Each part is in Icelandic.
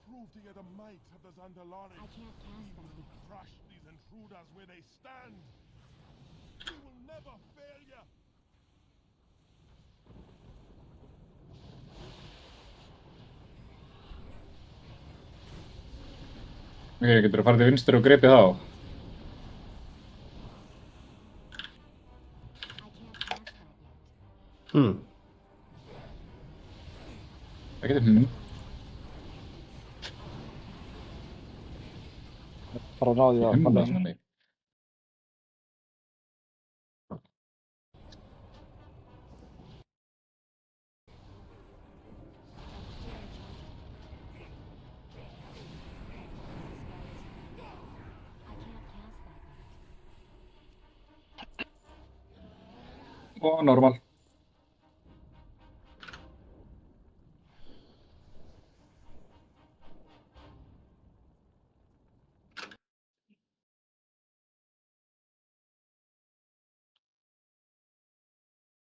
prove to you the might of the Zandalari. I can't cast We that will yet. crush these intruders where they stand. We will never fail you. Ég getur að fara til vinstri og gripið þá. I can't cast that yet. Það getur Fara að náði það. það svona mig. Og normal.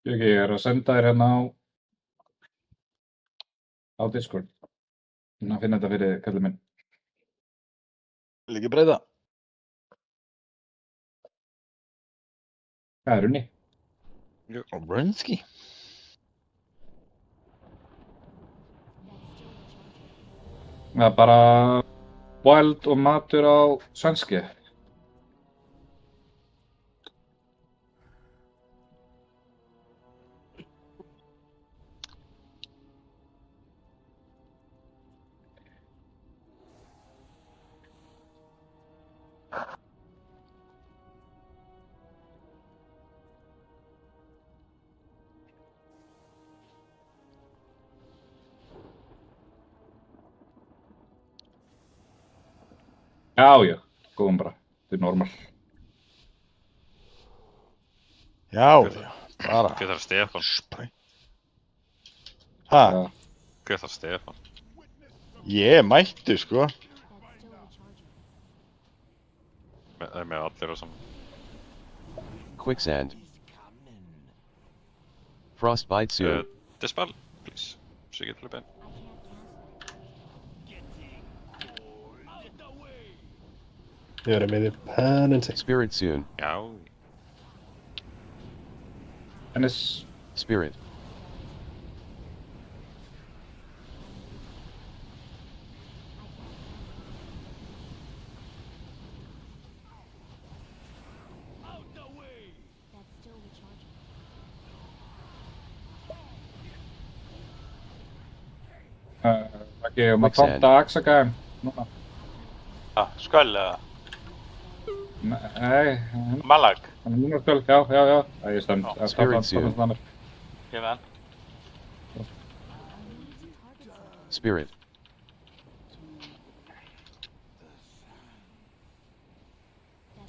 Ég er að senda þér hérna á Discord. Að finna þetta fyrir kallið minn. Vil ekki breyta? Það er unni. Brunski? Það er bara wild og matur á svenski. Já, góðum bara. Þetta er normal. Já, bara. Guttar Stefán. Ha? Guttar Stefán. Ég mættu, sko. Með allir og saman. Quicksand. Frostbite soon. Dispel, please. Så jeg get Ben. Ég verið með því penance. Spirit soon. Já. Ennis. Spirit. Ekki, maður tónta Axagæm núna. Sköll eða? Nei. Malag? Hann er núna sköll, já. Það er stönd. Spirit soon. Ég með hann. Spirit.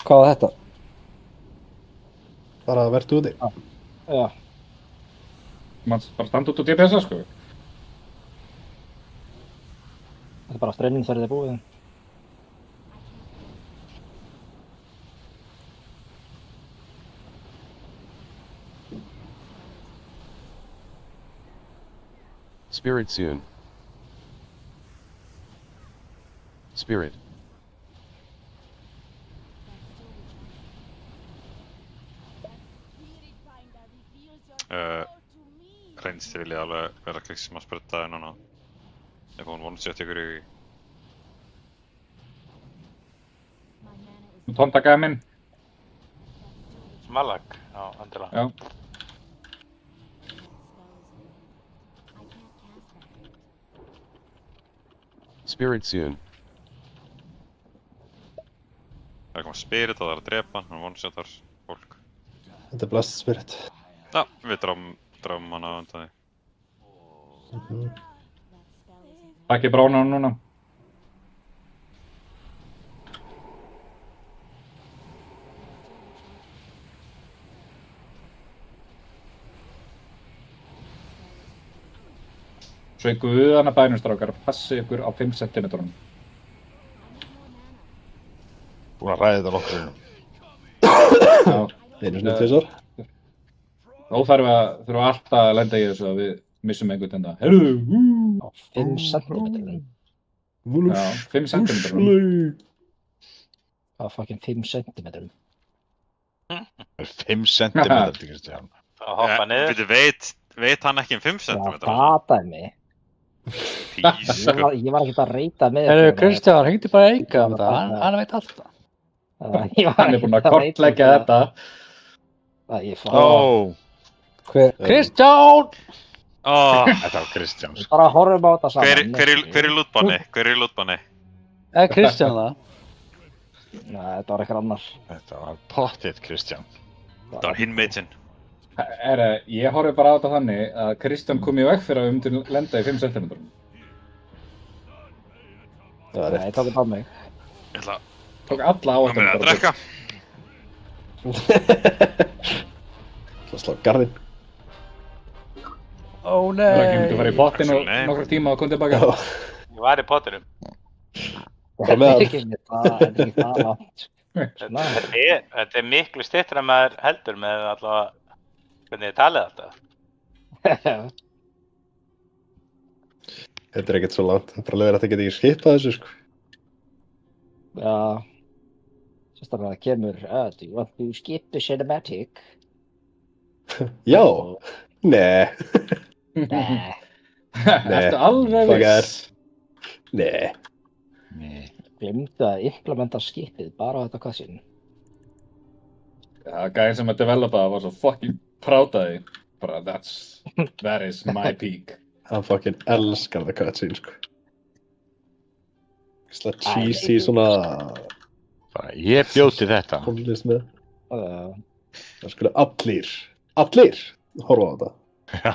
Hvað var þetta? Bara að verða úti. Já. Maður bara standa út á DPS-a, sko. Þetta er bara streyningsverðið búið. Spirit soon. Spirit. Reynst ég vilja alveg vera klikk sem að sprutta það núna. Ef hún one-shot ykkur í... Tónta Gæmin. Malag? Já, endilega. Já. Spirit soon. Það er komað spirit og það er að drepa, hann one-shotar fólk. Þetta er blast spirit. Já, við dráum hana undan því. Takk í brána núna. Svo í guðana bænum, strákar, passi ykkur á 5 cm. Búin að ræða þetta nokkur. Já. Einu sinni tvisvar. Óþarf að þurfa alltaf að lenda í þessu að við missum einhvern enda. Herru! Á 5 cm. Já, 5 centimetrar. Úrsleg. Það var fucking 5 centimetrum. 5 centimetrar, Kristján. Það hoppa niður. Veit hann ekki 5 Það cm? fataði mig. Tísku. Ég var ekki að reyta með Herru, Kristján, hringdi bara Eika um þetta, hann veit alltaf. Hann er búinn að kortleggja þetta. Ó, Kristján! þetta var Kristján. sko. Bara horfum á þetta Hver saman. er í lútbanni? Hver er í lútbanni? Er Kristján það? Nei, þetta var eitthvað annar. Þetta var pottitt Kristján. Það var hinn meitinn. Ég horfi bara á þetta þannig að Kristján kom í veg fyrir að myndi lenda í 5 centimetrum. Það var Nei, rétt. það er bara mig. Ég ætla Tók alla að mér að drekka. Það slá garðinn. Ó Það er ekki myndi að nei. fara í pottin og Nei. nokkra tíma og kom tilbaka. Ég var í pottinum. Hvað með Þetta er ekki það langt. Þetta er miklu styttra en maður heldur með allavega hvernig ég talið alltaf. Þetta er ekkert svo langt. Það er bara leiðir að það geti ekki skipað þessu, sko. Já. Sérstaklega það kemur, do you want to skip the cinematic? Já. Nei. Nei. Ertu alveg fuck viss? Nei. Nei. Glemdu að implementa skipið bara á þetta kassin. Já, gæðin sem að developa það var svo fucking proud af því. Bara, that is my peak. Hann fucking elskar það cutscene, sko. Slætt cheesy svona Bara, ég bjóti þetta. tónlist með. Það skulle allir horfa á þetta. Já.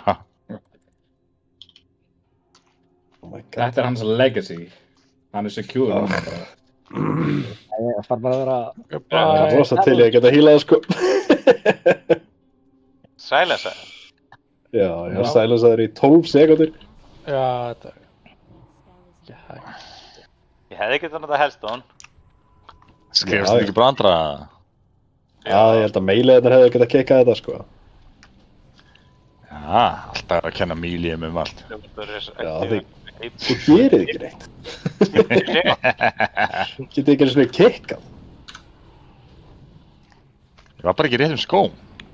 Oh my god. Þetta er hans legacy. Hann er secure núna bara. Það fær bara að vera... Það er rosa til ég að geta hílað, sko. Sælensa. Já, ég har silensaður í 12 sekundir. Já, þetta Já, Ég hefði ekki þannig að helst hún. Skrifast Já, þetta ekki brandra? Já, ég held að maileðarnir hefði getað kikkað þetta, sko. Já, alltaf er að kenna mílíum allt. Já, þú gerir ekki neitt. Þú getur ekki einu sinni kikkað. Ég var bara ekki rétt skóm.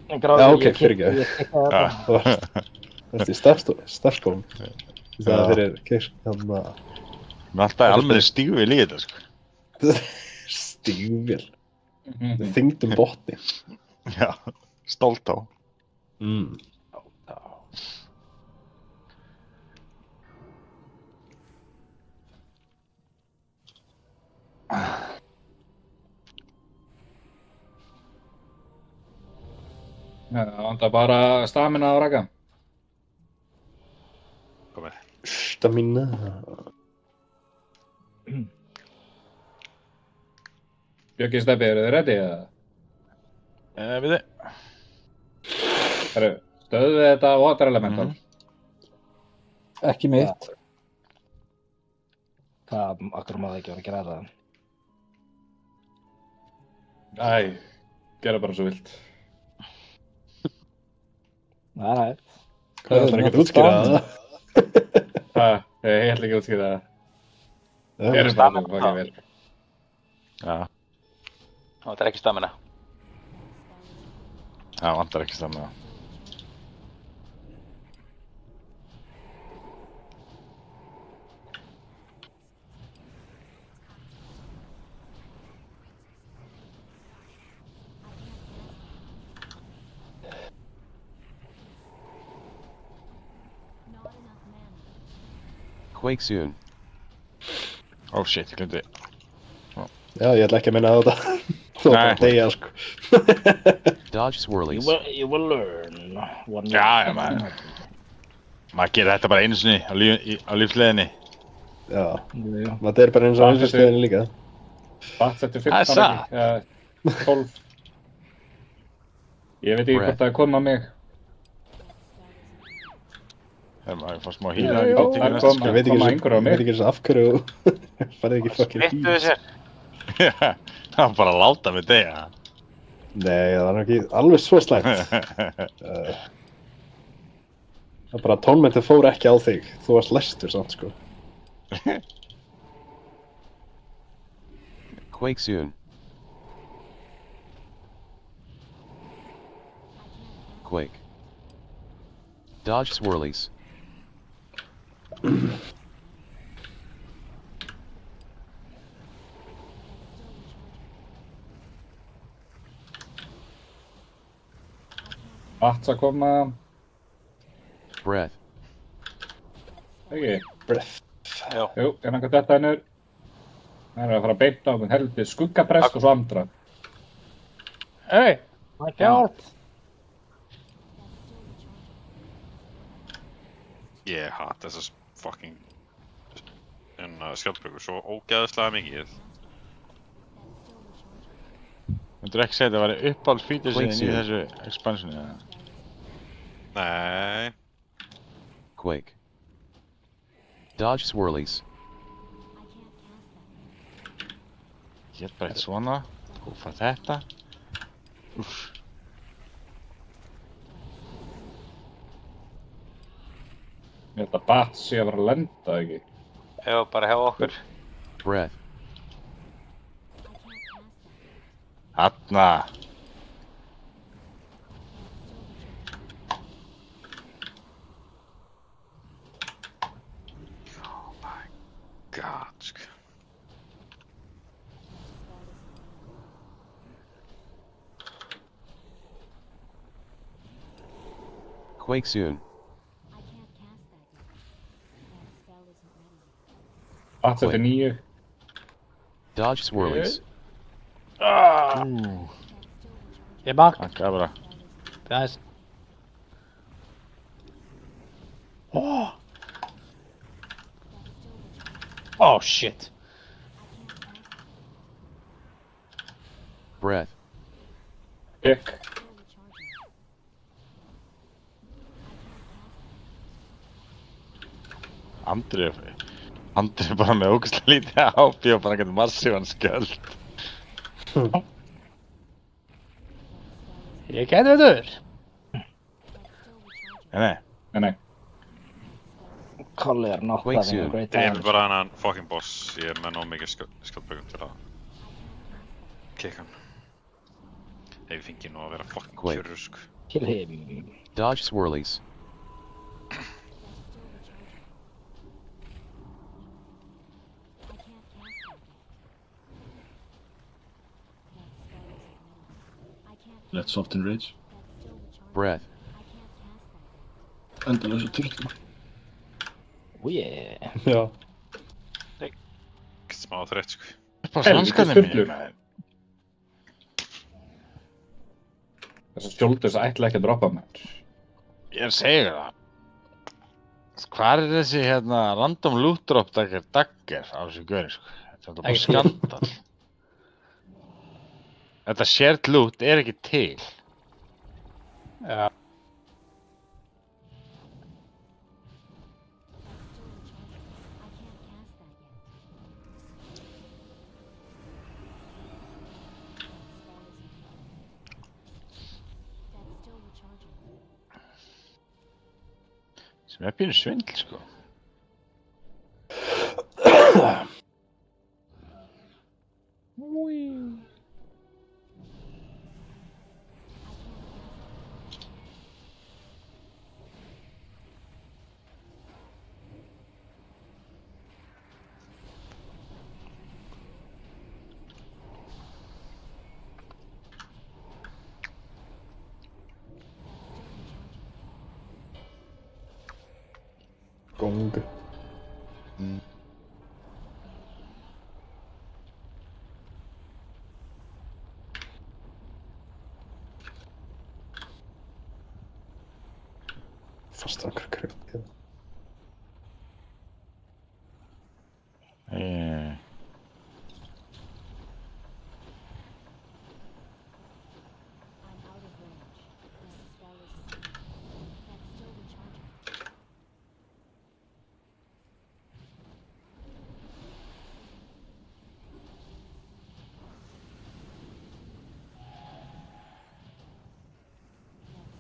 Já, ok, fyrirgefðu. Ég kikkaði Já. þetta. Það er í stafskólum. Það er fyrir kikk, þannig að... Mér alltaf almenni stígvél í þetta, sko. Stígvél. Þyngdum botni. Já, stolt á. Það vantar bara stamina á raka. Komið. Stamina. Bjöggi Steppi, eru þið ready eða? Við þið? Stöðum við þetta water elemental? Ekki mitt. Hvað, okkur má það ekki vera að gera það? Æ, gera bara svo vilt. Nei. Hvað er það ekki að útskýra það? Ég ætla ekki að útskýra það. Já, Gerum bara það, hvað ég vil. Já, Það er ekki stamina. það vantar ekki stamina. Quake soon. Oh shit, ég glemdi. Já, ég ætla ekki að minna á þetta. Þú var bara að deyja, sko. Dodge swirlies. You will learn. Já, maður gerir þetta bara einu sinni á lífsleiðinni. Já, maður er bara eins og þessu stöðinni líka. Bats eftir Það er 15 satt. ekki, 12. Ég veit ekki hvort það er komið á mig. Þegar maður fór smá hýla Já, í bóttíku það næsta, kom- sko. Ég veit ekki koma einhverju á mig. eins og af hverju þú farið ekki fucking Vittu þessir. Já, það var bara að láta mig deyja. Nei, það var ekki alveg svo slæmt. Það er bara að tónmenti fór ekki á þig. Þú varst læstur samt, sko. Quake soon. Quake. Dodge swirlies. Vatns að koma. Breath. Ekki. Breath. Já. Jú, ég langar þetta hennur. Það er að fara að beita á einhvern helviti skuggaprest og svo andra. Hey, hjálp! Ég hatt þessar fucking skjaldbökur svo ógeðslega mikið. Myndur ekki segja að það væri uppáhalds feature sinni í þessu expansioni eða? Nei. Quake. Dodge swirlies. Get bara eitt svona. Húfa þetta. Úff. Ég held að Bats sé að vera að lenda, ekki? Já, bara hjá okkur. Breath. Þarna. Oh my god, sko. Quake soon. Bats eftir 9. Dodge swirlies. Ég bak. Takka bara. Nice. Oh. Oh shit. Breath. Pick. Andri er bara með ógeðslega lítið HP og bara getur massívan skjöld. Ég gæti veitur. Nei. Nei. Colli er not Quake having a soon. great Ég time. er bara hennan fucking boss. Ég er með nóg mikið skjaldbökum til að kicka hann. Ég fengi nú að vera fucking Quake. kjörur, sko. Kill him. Dodge swirlies. Let's soft enrage. Breath. Endalösa turtlum. Oh yeah. Já. Ekkert smá þreytt, sko. Bara Helvítis svanskarnir fullur. mínir. Þessar shoulders ætla ekki að droppa mér. Ég er að segja það. Hvar er þessi hérna random loot drop dagger á þessu göri, sko? Þetta er bara Ekki. skandal. Þetta shared loot er ekki til. Já. Sem er pínu svindl, sko. Gong. Fastan krökkur.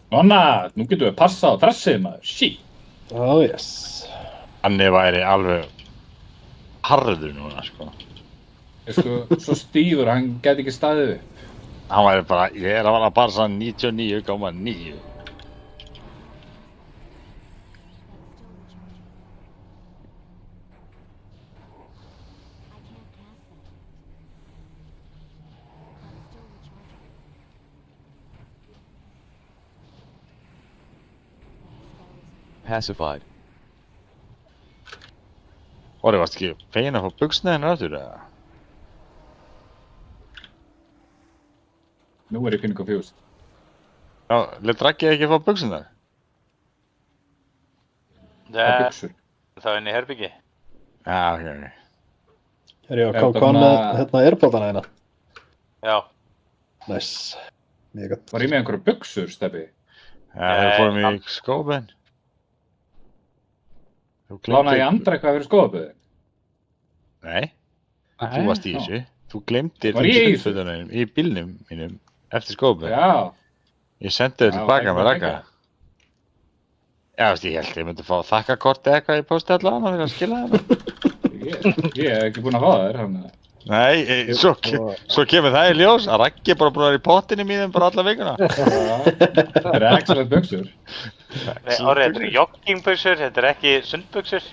Nonna, nú getum við passað á trassið, maður. Shit. Oh yes. Hann væri alveg harður núna, sko. Sko, svo stífur, hann gæti ekki staðið upp. Hann væri bara, ég er að vara bara svona 99,9. Pacified. Orri, varst ekki fegin að fá buxna hennar aftur, eða? Nú er ég pínu confused. Já, let Raggi ekki fá buxunar? Það er Það buxur. er inn í herbyggi. Já, ok. Er ég Er að þetta hvað með svona- hérna airbotana hérna? Já. Nice. Mjög gott. Var ég með einhverju buxur, Steppi? Já, við fórum í skópen. Lánaði ég Andra eitthvað fyrir skoðaböðu? Nei, þú varst í þessu. Þú glemdir Var ég í þessu? fötunum í bílnum mínum eftir skópen. Já. Ég sendi þau Já, tilbaka ekki með Ragga. Ragga. Já, veist, ég held ég myndi fá þakkarkort eða eitthvað í posti allan og vilja skila það. Ég hef ekki búin að fá þér, hann. Nei, svo kemur það í ljós að Raggi er bara búin að vera í pottinni mínum bara alla vikuna. Það er excellent buxur. Orri, þetta eru joggingbuxur, þetta eru ekki sundbuxur.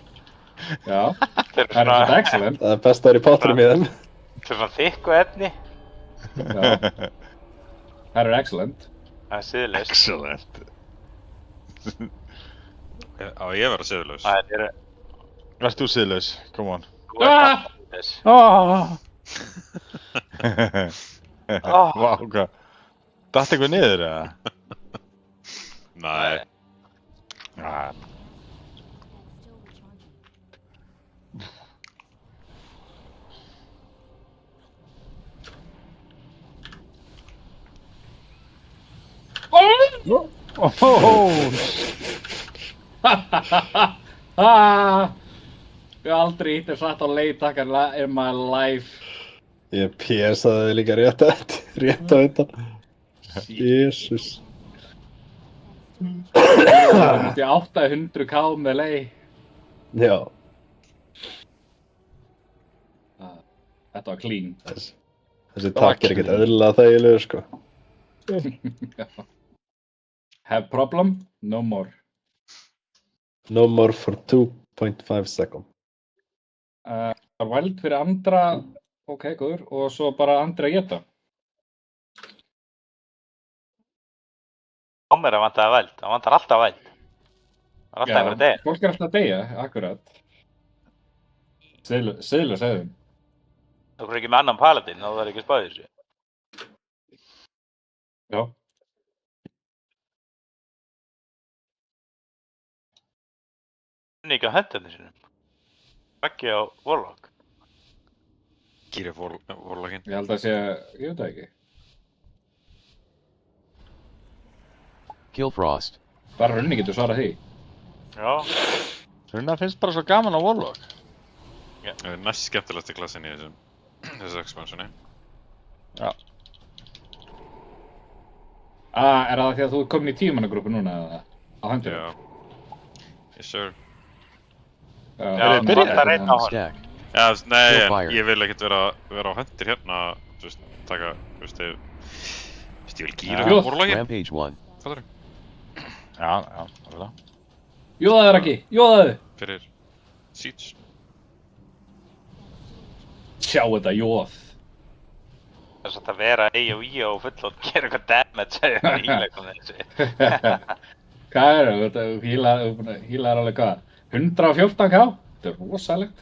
Já, Þetta eru það er svona, þetta excellent. Það er best að vera í potturum í þeim. þetta eru svona þykku efni. Já. Það er excellent. Það er siðlaust. Excellent. Á ég að vera siðlaus? Það eru... Varst þú siðlaus? Come on. Þú ert alltaf siðlaus. Vá, hvað? Datt eitthvað niður, eða? Nei. Já. Ég hef aldrei hitt þér satt á leiðtakar in my life. Ég PS-aði þig líka rétt á undan. Jésús. Það er 800k með leið. Já. Þetta var clean. Þessi takk er ekkert eðlilega þægilegur, sko. Have problem? No more. No more for 2.5 second. Það var væld fyrir Andra, ok, góður, og svo bara Andri að geta. Á mér að vantaði væld, það vantar alltaf væld. Það er alltaf einhverja degi. Fólk er alltaf að deyja, akkurat. Seðla segðum. Þú fyrir ekki með annan paladin, þá verður ekki spáðið þessu. Já. Það er ekki á höndunni sinum. Raggi á Warlock. Gýri vorlokkin. Ég held að sé, ég veit það ekki. Killfrost. Bara Runni getur svarað því. Já. Runna finnst bara svo gaman á Warlock. Það er næst skemmtilegasti klassin í þessu expansioni. Já. Er það því að þú er komin í 10-mannagrúpu núna eða á hendur? Já. Yes sir. Já, það vantar einn á hann. Stack. Já, nei, en Killfire. ég vil ekkert vera á hendur hérna, þú veist, taka, þú veist, ég vil gýra Já. vorlokkin. Rampage 1. Fattur þú? Já, alveg. Jóðaður ekki, jóðaðu! Fyrir Siege. Sjá þetta jóð. Það er svolítið að vera AOE og fullótt gera eitthvað damage eða ílegum þessu. Hvað er það? Þú hílaður alveg hvað? 114k? Þetta er rosalegt.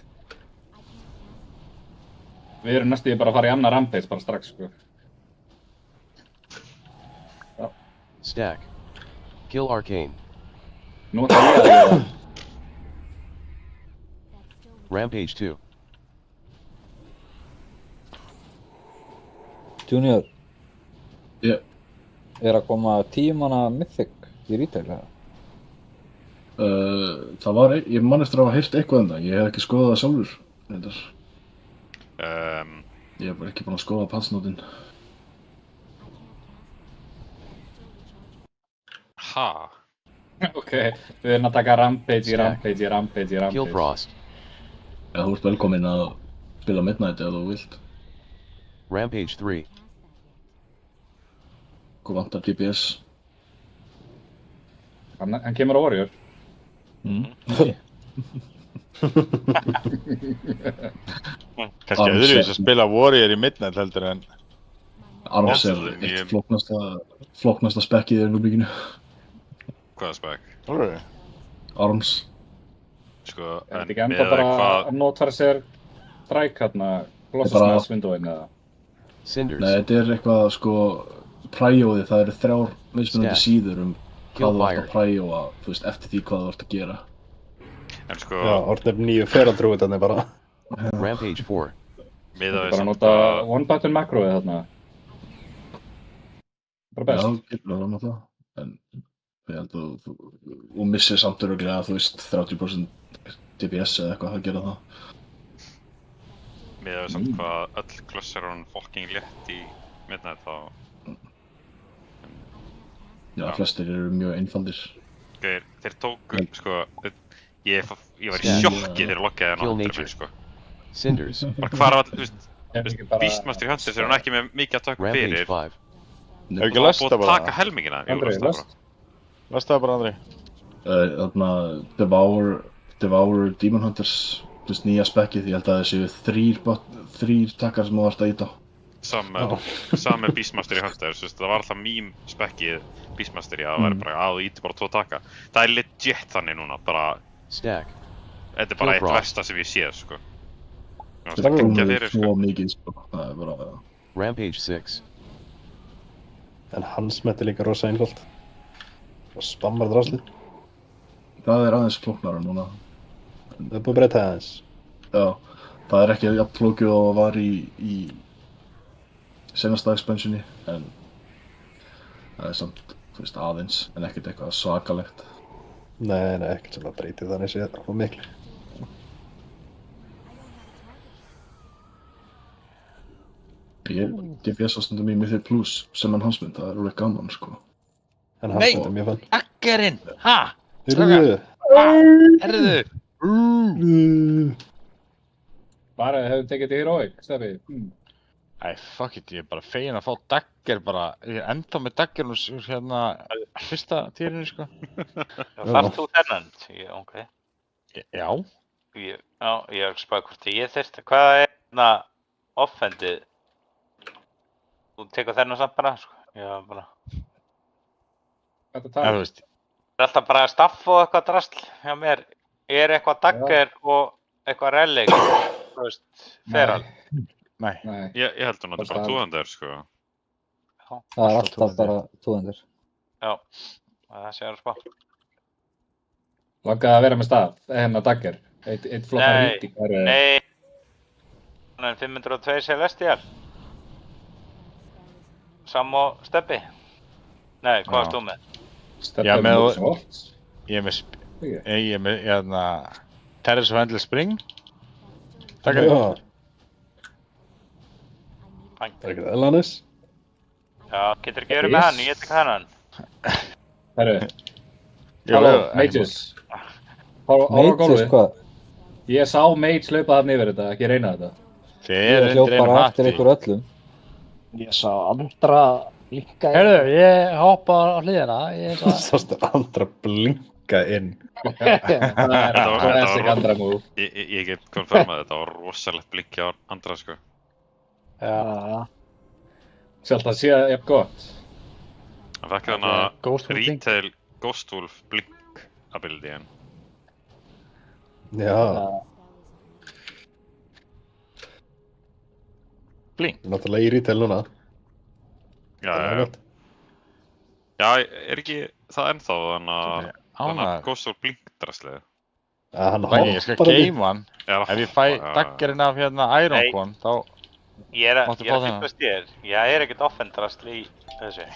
Við erum næstu bara að fara í annar rampage bara strax, sko. Stack. Kill Arcane. Nú ætla ég að gera. Rampage 2. Junior, Já. er að koma 10 manna Mythic í retail eða? Það var, ég man eftir að hafa heyrt eitthvað um það. Ég hef ekki skoðað það sjálfur. Reyndar. Ég hef bara ekki búin að skoða patsnótin. Ha? Ok, við erum að taka rampage. Killfrost. Þú ert velkominn að spila Midnight ef þú vilt. Rampage 3. Hvað vantar DPS? Hann kemur á Warrior. Kannski öðruvísi að spila Warrior í Midnight heldur en Arms er Absolutt, eitt ég- flóknasta spekkið í núbyggjunu. Hvaða spek? Arms. Sko, Er en þetta ekki enda með bara hvað... að notfæra sér Drake hérna, Colossus Bara- Mass windowin eða? Cinders. Nei, þetta er eitthvað sko præjóði, það eru 3 mismunandi Stack. síður um hvað þú ert Killfire. að præjóa, þú veist, eftir því hvað þú ert að gera. En sko, Já, orðnir 9 feraldrúitarnir bara. Rampage 4. miðað við Bara samt nota hvað... one button macroið þarna. Bara best. Já, getur það nota. En ég held að þú missir samt öruglega, þú veist, 30% DPS eða eitthvað að gera það. Miðað við samt hvað öll kloss er hann fucking létt í Midnight þá... Já, flestir eru mjög einfaldir. Þeir tóku, sko... Ég var í Stack. sjokki þegar lokkaði hann á Kill hundur nature. minn, sko. Cinders. Bara hvar var, þú veist, Er ekki bara... Beastmaster í Hunters er hann ekki með mikið að taka Rampage fyrir. 5. Er ekki Það var lasta búið að taka bara? helmingina. Jú, Andri, lasta bara. last? Lasta það bara, Andri. Þarna, Devour Demon Hunters, þú veist, nýja spekkið, ég held að það séu 3 takkar sem þú ert að íta á. Samme Beastmaster í Hunters, þú veist, það var alltaf mím spekkið Beastmaster í að það væri bara að þú íti bara 2 taka. Það er legit þannig núna, bara, Stack. þetta er bara Kill eitt Frost. versta sem ég séð, sko. Það Það er geggja fyrir, svo sko. mikið, sko. Það er bara... Rampage 6. En hans met er líka rosa einfalt. Og spammar draslið. Það er aðeins flóknara núna. Það er búið að breyta aðeins. Já, það er ekki jafn flókið og var í senasta expansioni, en það er samt, þú veist, aðeins, en ekkert eitthvað svakalegt. Nei, ekkert sem að breyti þannig séð á miklu. DPS ástundum í Mythic Plus sem hann hansmynd, það er alveg gaman, sko. En hans met er mjög fann. Akkerinn! Ha? Hörru! Herðu! Bara hefur tekið til Heroic, Steffi. Æ, fuck it, ég er bara fegin að fá dagger bara. Ég er ennþá með dagger úr hérna fyrsta týrinu, sko. Þarf þú þennan? Ok. Já. Ég er ekki spæð hvort ég þyrst. Hvað er hérna offendið? Þú tekur þennan samt bara, sko. Já, bara. Hvað Já, það þú veist. Það er alltaf bara staff og eitthvað drasl hjá mér. Er eitthvað dagger og eitthvað relic, þú veist, feral? Nei. Nei. Ég held að nota bara 200, sko. Það er alltaf bara 200. Já, það sé að spá. Langaði að vera með stað, hérna dagger. Eitt flottar ríti. Nei. Þannig en 502 Celestial. Sam og Steppi. Nei, hvað varst þú með? Já, með Svart. ég er með hérna Terrace of Endless Spring. Takk Já. Það er ekkert eðlanis. Já, getur ekki verið með hann, ég tek hann. Herru. Jú, Halló, jú, Mages. Horfa á Mages, gólfið. hvað? Ég sá Mage hlaupa þarna yfir þetta, ekki reyna þetta. Þið Ég eru hljóp undir einum bara eftir hatti. ykkur öllum. Ég sá andra líka inn. Herðu, ég hoppa á hliðina. Sástu andra blinka inn. Það er classic andra move. Ég get konfirmað þetta var rosalegt blikki á andra, sko. Já. Sjálf það sé jafn gott. Hann fekk þannig Ghost Wolf Blink. retail Ghost Wolf Blink ability-in. Já. Blink. Náttúrulega í retail núna. Já. Já, er ekki það ennþá þannig að Ghost Wolf Blink draslið? Hann Ég skal geima hann. Já. Ef ég fæ daggerinn af hérna Ironcon, þá Ég er máttu að fá þennan. fyrst þér. Ég er ekkert offendrasl í þessu.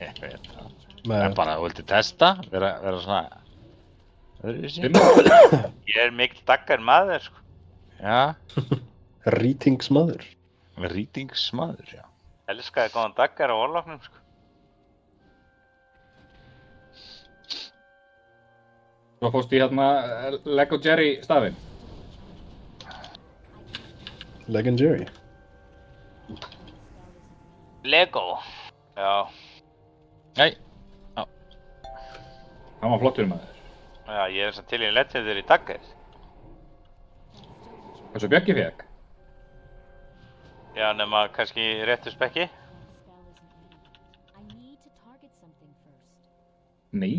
Ég veit það. Nei. En bara, þú viltu testa? Vera svona öðruvísi? Ég er mikill daggar maður, sko. Já. Rýtingsmaður. Rýtingsmaður, já. Elskaði góðan daggar á orloknum, sko. Svo fórst í hérna Lego Jerry stafinn. Legendary. Lego. Já, Nei, Hann var flottur maður. já, ég er samt til í Legendary í dagger. Hversu Bjöggi fekk? Já, nema kannski réttu spekki. Nei.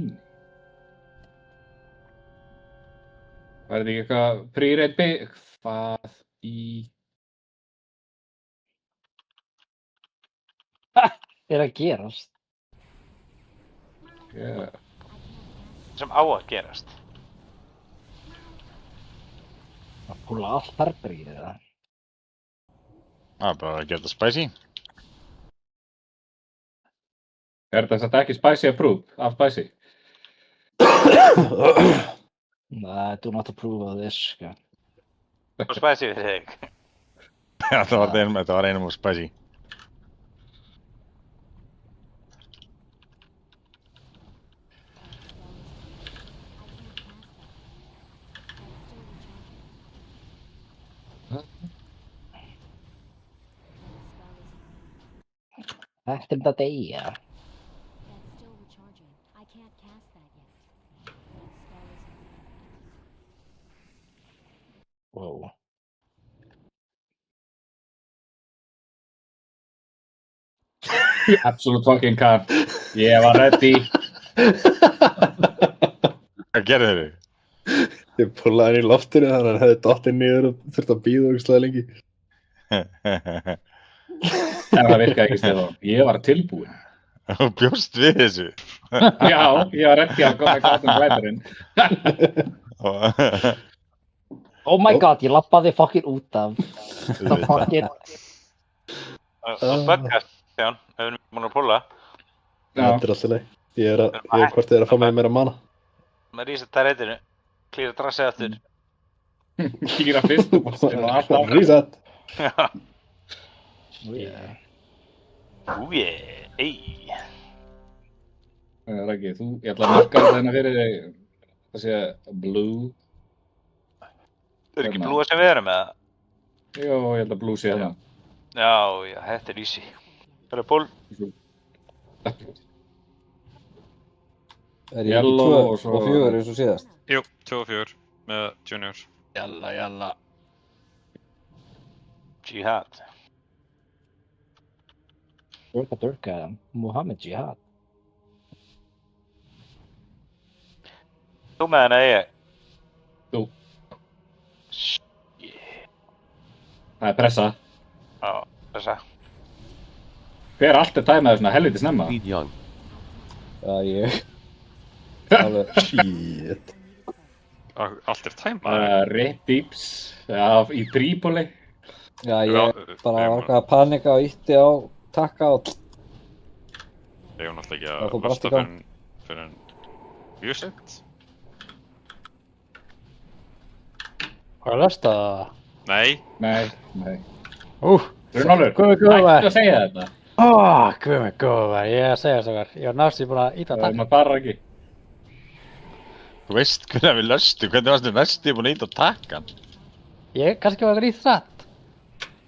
Var þetta ekki eitthvað pre-raid big? Hvað í... Er að gerast? Yeah. Sem á að gerast. Að púla allt herbergið eða? það er bara að gera þetta spicy. Er þetta satt ekki spicy approved? Af spicy? Nei, do not approve of this, sko. Og spicy fyrir þig. Þetta var einum úr spicy. Þetta er þetta deyja. Wow. Absolute fucking can't. Ég var ready. Hvað gerðu þau? Ég púlaði hann í loftinu þannig að hann hefði dottið niður og þurfti að bíða ógeðslega lengi. En það virkaði ekki Stefán. Ég var tilbúinn. Þú bjóst við þessu. Já, ég var ready að koma gátum glæðurinn. Oh my god, ég lappaði fucking út af. Það fucking... Og spöggast, Jón, hefur við múin að púla. Þetta er alltaf leið. Ég er hvort þið er að fá með meira mana. Með resettar reytinu. Klíra drassið aftur. Kýra fyrst og alltaf. Reset! Já. Yeah. Ei. Raggi, ég ætla að marka þennan fyrir þig. Það sé blue. Það er ekki blúa sem við erum með það? Jó, ég held að blue sé hérna. Já, þetta er easy. Það er ból. Er ég Yellow ekki 2 og svo- og 4 eins og síðast? Jú, 2 og 4 með junior. Jalla. Jihad. Durka, Muhammad Jihad. Þú með hana ég. Þú. Það er pressa. Já, þessa. Hver allt er tæmaður svona helviti snemma? Feed young. Já, ég. Alveg. Shit. Allt er tæmað. Red Deeps í Trípoli. Já, ég bara var eitthvað að panika og ítti á takka og... Ég var náttúrulega ekki Það að fór bara allt í lasta gang. fyrir en mjög sent. Hvað er löst það? Nei, Nei. Guð Runólfur, minn góður. hættu að segja þetta. Guð mig góður, ég er að segja þess okkar. Ég var næstu búin að íta Það takka. maður bara ekki. Þú veist hvernig við löstum, hvernig varstu næstu búin að íta á takkan? Ég kannski var gríð þrætt.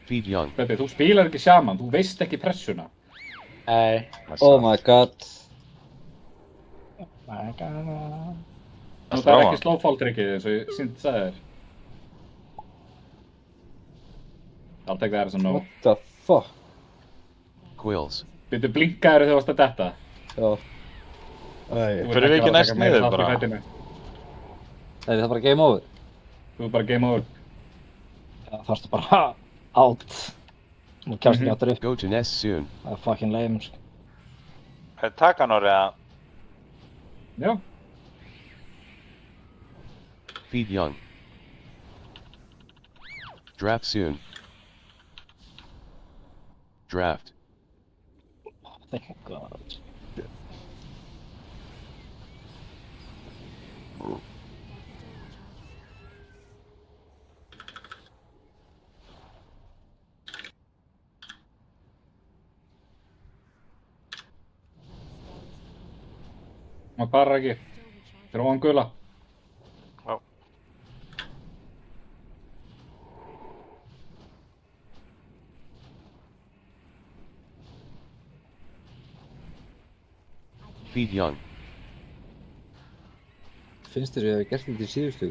Feed young. Bebbi, þú spilar ekki saman, þú veist ekki pressuna. Nei. Oh my god. My god. Það er ekki slowfall-trikkið eins og ég síndi sagði þér. I'll take that as a no. What the fuck? Quills. Byrju blinkaður þegar þú varst að detta. Já. Fyrir við ekki næst niður bara? Er það bara game over? Þú er bara game over. Já, þarfstu bara out. Nú kemst ég áttur upp. Go to nest soon. Það er fucking lame, sko. Er takan orðið að... Já. Feed young. Draft soon. Draft. Thank god. Maður bara ekki. Þróan gula. Já. Feed young. Finnst þér ég hef gert þetta í síðustu?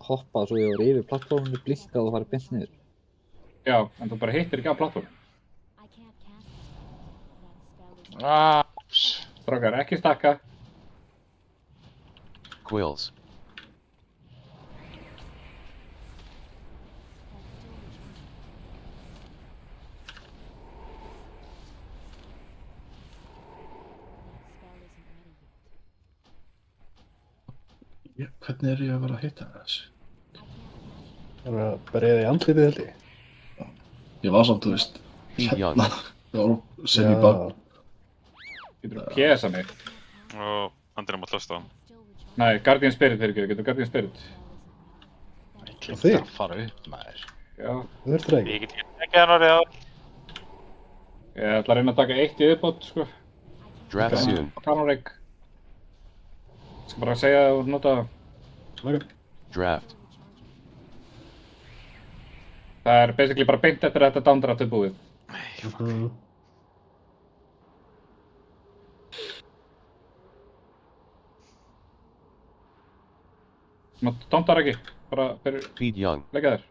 Hoppa svo ég var yfir plattforminu, blinkað og farið beint niður. Já, en þú bara hittir ekki á plattform. Strákar, ekki stakka. Quills. Hvernig er ég að vera að hitta þessu? Það er að breiða í andlitið held ég. Ég var samt, þú veist, hérna, ég var sem í bak. Getur þú pjæsa mig? Og Andri mátt hlusta á hann. Nei, Guardian Spirit fyrir ekki, getur Guardian Spirit. Ég glemdi að fara upp maður. Já. Þú þurftir það ekki. Ég get ekki hann orðið á. Ég ætla að reyna að taka 1 í viðbót, sko. Draft soon. Kanonreik. Ég skal bara segja að þú nota það. Okay. Draft. Það er basically bara beint eftir að þetta downdraft er búið. Downdar ekki, bara fyrir Feed young. leika þér.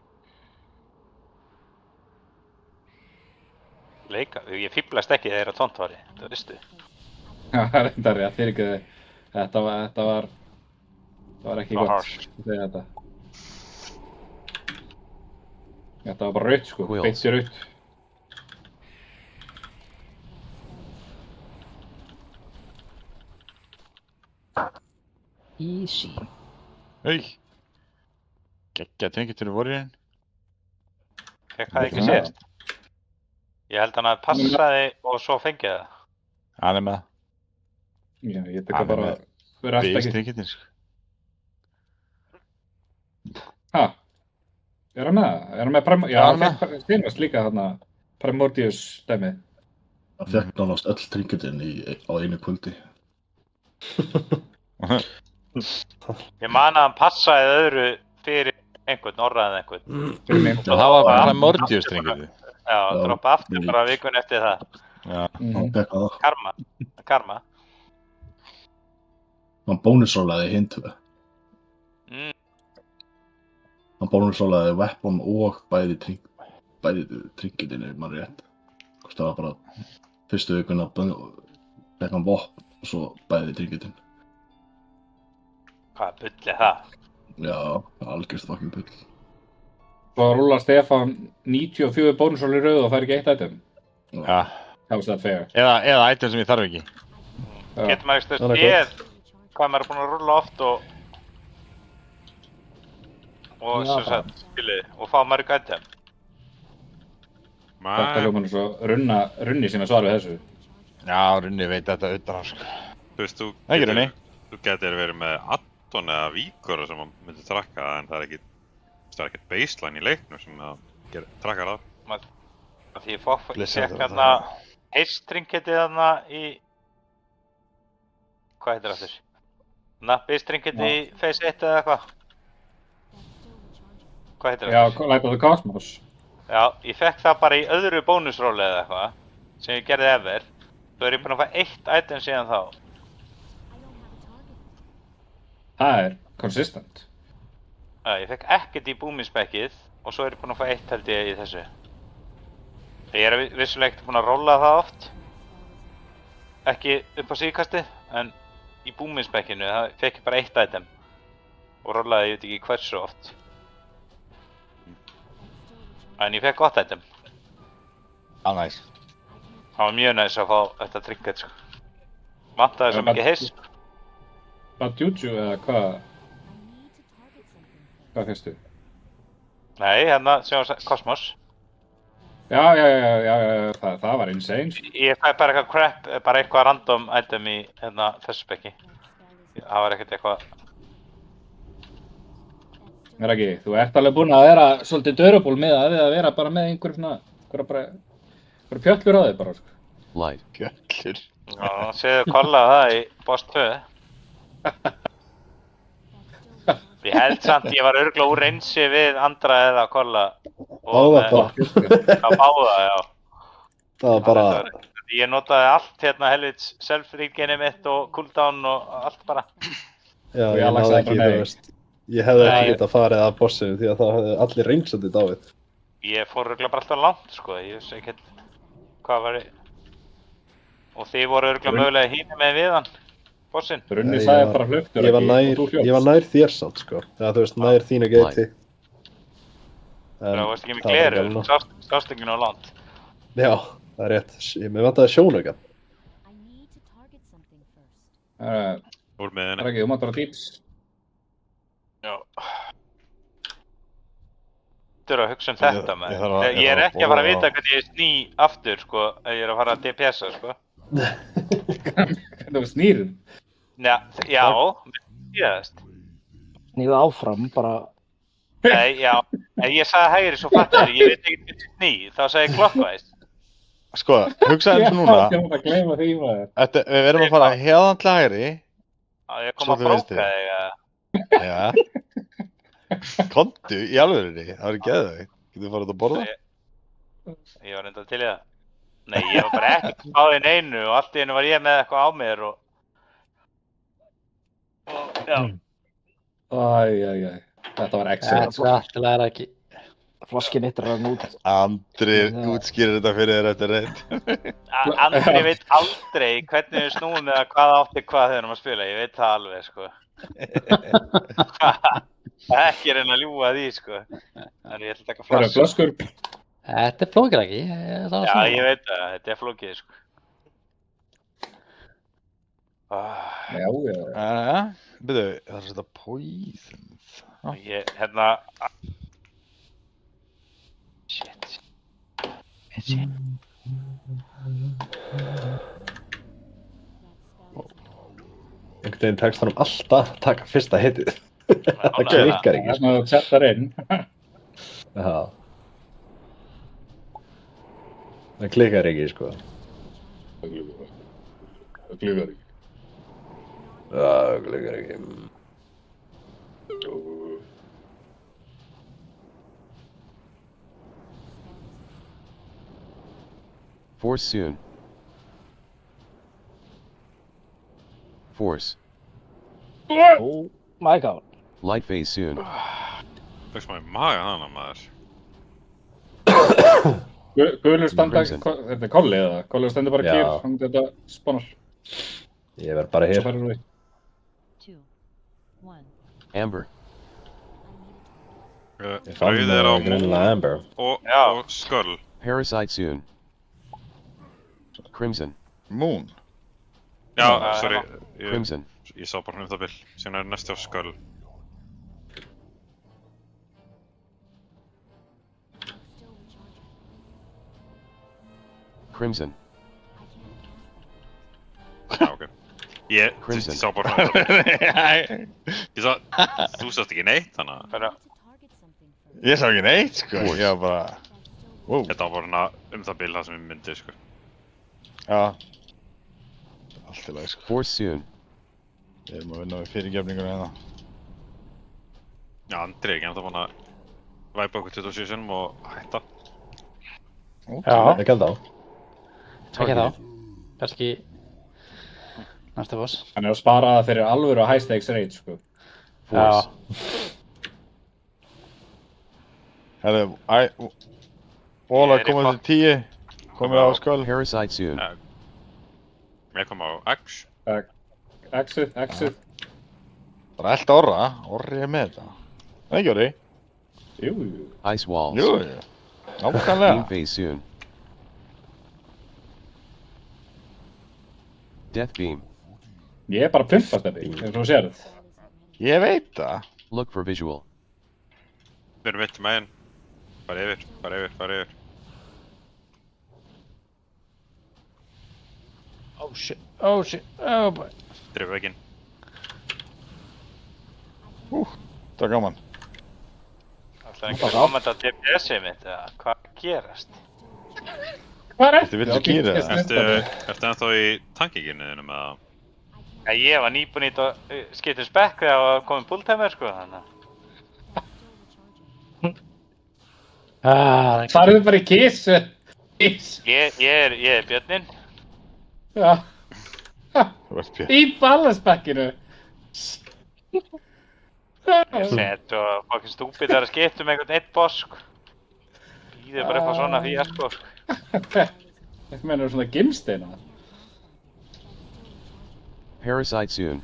Leika? Ég fíblast ekki þegar að tónt var það veistu. Já, það er reyndar rétt, fyrir ekki þið. Þetta var ekki gott að segja þetta. Þetta var bara rautt, sko, beint í rautt. Easy. Hei. Geggja tengitinu voru í henn. Fekk það ekki sést. Ég held hann að passaði og svo fengið það. Hann er með það. Já, ég tekka bara vera alltaf ekki. Tengitinu, sko. Ha? Er hann með það? Er hann með já, hann fekk styrnast líka þarna Primordius dæmið. Það fekk nánast öll trinketin á einu kvöldi. Ég man að hann passaði öðru fyrir einhvern, orðaði einhvern. Fyrir það var bara Primordius tengitinu. Já, droppa aftur bara vikun eftir það. Já. Hann fekk það. Karma. Hann bónusrólaði hinn tvö. Hann bónusrólaði weapon og bæði trinketin mann rétt. Það var bara fyrstu vikuna fekk hann vopn og svo bæði trinketin. Hvað bull er það? Já, algjörst fucking bull. Svo rúlar Stefán 94 bónusról í rauð og fær ekki 1 item. Já. How is that fair? Eða item sem ég þarf ekki. Getur maður ekki séð hvað maður er búinn að rúlla oft og sem sagt, skilið, og fá mörg item. Þetta hljómar svo runni sem að svara við þessu. Já, runni veit þetta utan á, sko. Þú veist, Ekki runni. Þú getur verið með addon eða víkora sem að myndi trakka, en það er ekkert baseline í leiknum sem að trakkar það. Því ég fekk hérna heistringgetið hérna í hvað heitir aftur? Heistringgetið í Phase 1 eða eitthvað? Hvað heitir Já, aftur? Light of the Cosmos. Já, ég fekk það bara í öðru bónusróli eða eitthvað sem ég gerði ever. Svo er ég búinn að fá 1 item síðan þá. Það er consistent. Já, ég fekk ekkert í boomingspekkið og svo er ég búinn að fá 1 held ég í þessu. Ég er vissulega ekkert búinn að róla það oft. Ekki upp á síðkastið, en í boomingspekkinu það fekk ég bara 1 item. Og rólaði ég veit ekki hversu oft. En ég fekk gott item. Næs. Það var mjög næs að fá þetta trinket, sko. Vantaði svo mikið hiss. Batjúju eða hvað? Hvað fyrstu? Nei, hérna sem Cosmos. Já, það var insane. Ég fæ bara eitthvað crap, bara eitthvað random item í hérna þessu spekki. Það var ekkert eitthvað. Er ekki, þú ert alveg búinn að vera svolítið durable með að vera bara með einhverja pjöllur á þig bara, sko. Light. Pjöllur. Já, séðu kollaði það í Boss 2. Ég held samt, ég var örugglega úr reynsi við Andra eða kolla. Báða bara. Já, báða, já. Það var bara Ég notaði allt hérna helvits self-regenið mitt og cooldown og allt bara. Já, Og ég ég náði laxaði ekki, bara þú nei. veist. Ég hefði ekki Nei. getað farið að bossinu því að það hefði allir reynsandi dáið. Ég fór örugglega bara alltaf langt, sko. Ég vissi ekkert hvað var... Og þið voru örugglega mögulega hínum með við hann, bossinn. Brunni Ég sagði var- bara hluttur Ég var ekki og þú nær, ég var nær þér samt, sko. Já, þú veist, nær þínu geiti. Það varst ekki með það var gleru, ekki alveg sást ekki nóg langt. Já, það er rétt. Mér vantaði sjónaukan. Úr með henni. Raggi, þú mátt bara dýps. Já. Þú eru að hugsa þetta, ég maður. þarf að- Ég er ekki að fara að borða- vita hvernig ég sný aftur, sko, ef ég er að fara að DPS-a, sko. Þú snýrð. Já, síðast. Sníðu áfram, bara... Nei, já, ef ég sagði hægri svo fattar ég veit ekki hvernig sný, þá sagði ég clockwise. Sko, hugsaðu eins og núna. Ég mátt að gleyma því maður. Við erum að fara hérðan til hægri. Já, ég kom Svo að til vinstri. bróka þig, eða? Já. Komdu, í alvörinni. Það er geðveikt. Getur þú farið út að borða? Ég var enda til í það. Nei, ég var bara ekki spáð í neinu og allt í einu var ég með eitthvað á mér og já. Æ. Þetta var excellent. Þetta er alltaf er ekki. Floskin eitt rann út. Andri útskýrir þetta fyrir þér eftir reitt. Andri veit aldrei hvernig við snúum eða hvað átti hvað þegar við erum að spila, ég veit það alveg, sko. Ekki reyna að ljúga því, sko. Þannig ég ætla að taka Það eru flasku. flöskur. Þetta er flókir ekki. Já, ég veit það, þetta er flókið, sko. Já. Byrju, það er þetta poisons. Ég, hérna... Shit. Einhvern veginn tekst hann alltaf að taka fyrsta hitið. Það klikkar Það ekki. er svona að þú settar inn. Já. Það klikkar ekki, sko. Það glúgar ekki. Já, það klikkar ekki. Force soon. Force. Oh my god. Light phase soon. Fyrst maður í maga hana, maður. Gulur standa, Crimson. þetta er kolli eða? Kolli stendur bara Já. kýr, þannig þetta spawnar. Ég verð bara Svo hér. færður við. Amber. Ég fann Rauð er á greinilega Amber. og Skull. Parasite soon. Crimson. Moon. Já, sorry. Crimson. Ég sá bara það bil. Síðan er næsti á Skull. Crimson. Já, ok. Ég Crimson. sá bara það bil. Ég sá, þú sást ekki neitt, þannig að Bara, Ég sá ekki neitt, sko. Ég var bara... Wow. þetta var bara það bil það sem ég myndi, sko. Já. Allt í lagi, sko. Force soon. Ég erum að vinna við fyrirgefningur hérna. Já, Andri er ekki ennþá búinn að væpa okkur 27 sinnum og hætta. Já. Ekki enda á. Ekki þá. Kannski... Næsta boss. Hann er að spara það fyrir alvöru high stakes raid, sko. Force. Herðu, Óla Ég er í komið til 10. Komið á skál. Parasite soon. Ég kom á X. Exit. Bara allt orra. Orri er með þetta. Það ekki orri. Jú. Ice walls. Jú. Moon Nákvæmlega. phase soon. Death beam. Ég er bara að pumpast þetta, eins og þú sérð. Ég veit það. Look for visual. Við erum mitt megin. Fara yfir. Oh shit. Oh shit. Oh boy. Drifum veginn. Það er gaman. ætlaði einhver að kommenta á DPS-ið mitt, eða hvað gerast? Hvað er Þetta viltu gera það? Ertu ennþá í tankinginu þínum eða? Ja, ég var nýbúinn í þetta skiptum spekk þegar það var komin fulltimer, sko, þannig að... Farðu bara í kiss. Ég er Björnin. Já. Þú ert Pétur. Í ballasbakkinu. Sett og fucking stúpid að skipta um einhvern eitt boss, sko. Býður bara eitthvað svona fíasko, sko. Þetta meður svona gimsteina. Parasite soon.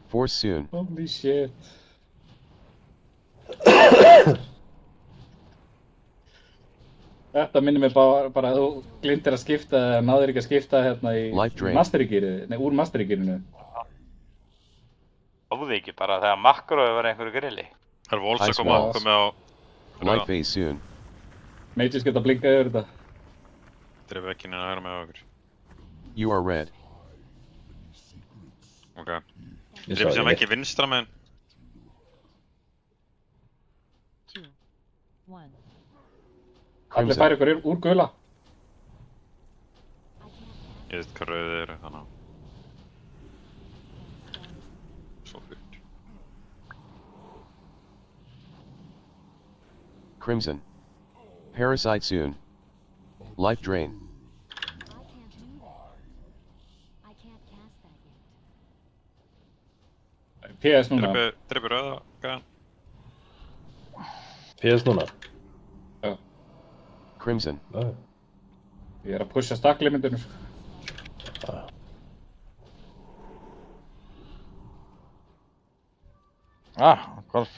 Force soon. Holy shit. Þetta minnir mig bara að þú glindir að skipta eða náður ekki að skipta hérna í úr masterigirinu. Óði ekki bara þegar makróið var einhverju grilli. Það er Wolves að koma á... Light phase soon. Mages geta blinkað yfir þetta. Dreif ekki neina að höra með okkur. You are red. Ok. Dreif sem ekki vinstra meginn. 2, 1. Allir færi ykkur úr gula. Ég veit hvað rauðið eru, þannig að... Svo fyrir. Crimson. Parasite soon. Life drain. PS núna. Dreifur rauða, gæðan. PS núna? Já. Crimson. Ég er að pusha stakklimindinu. Hvarf.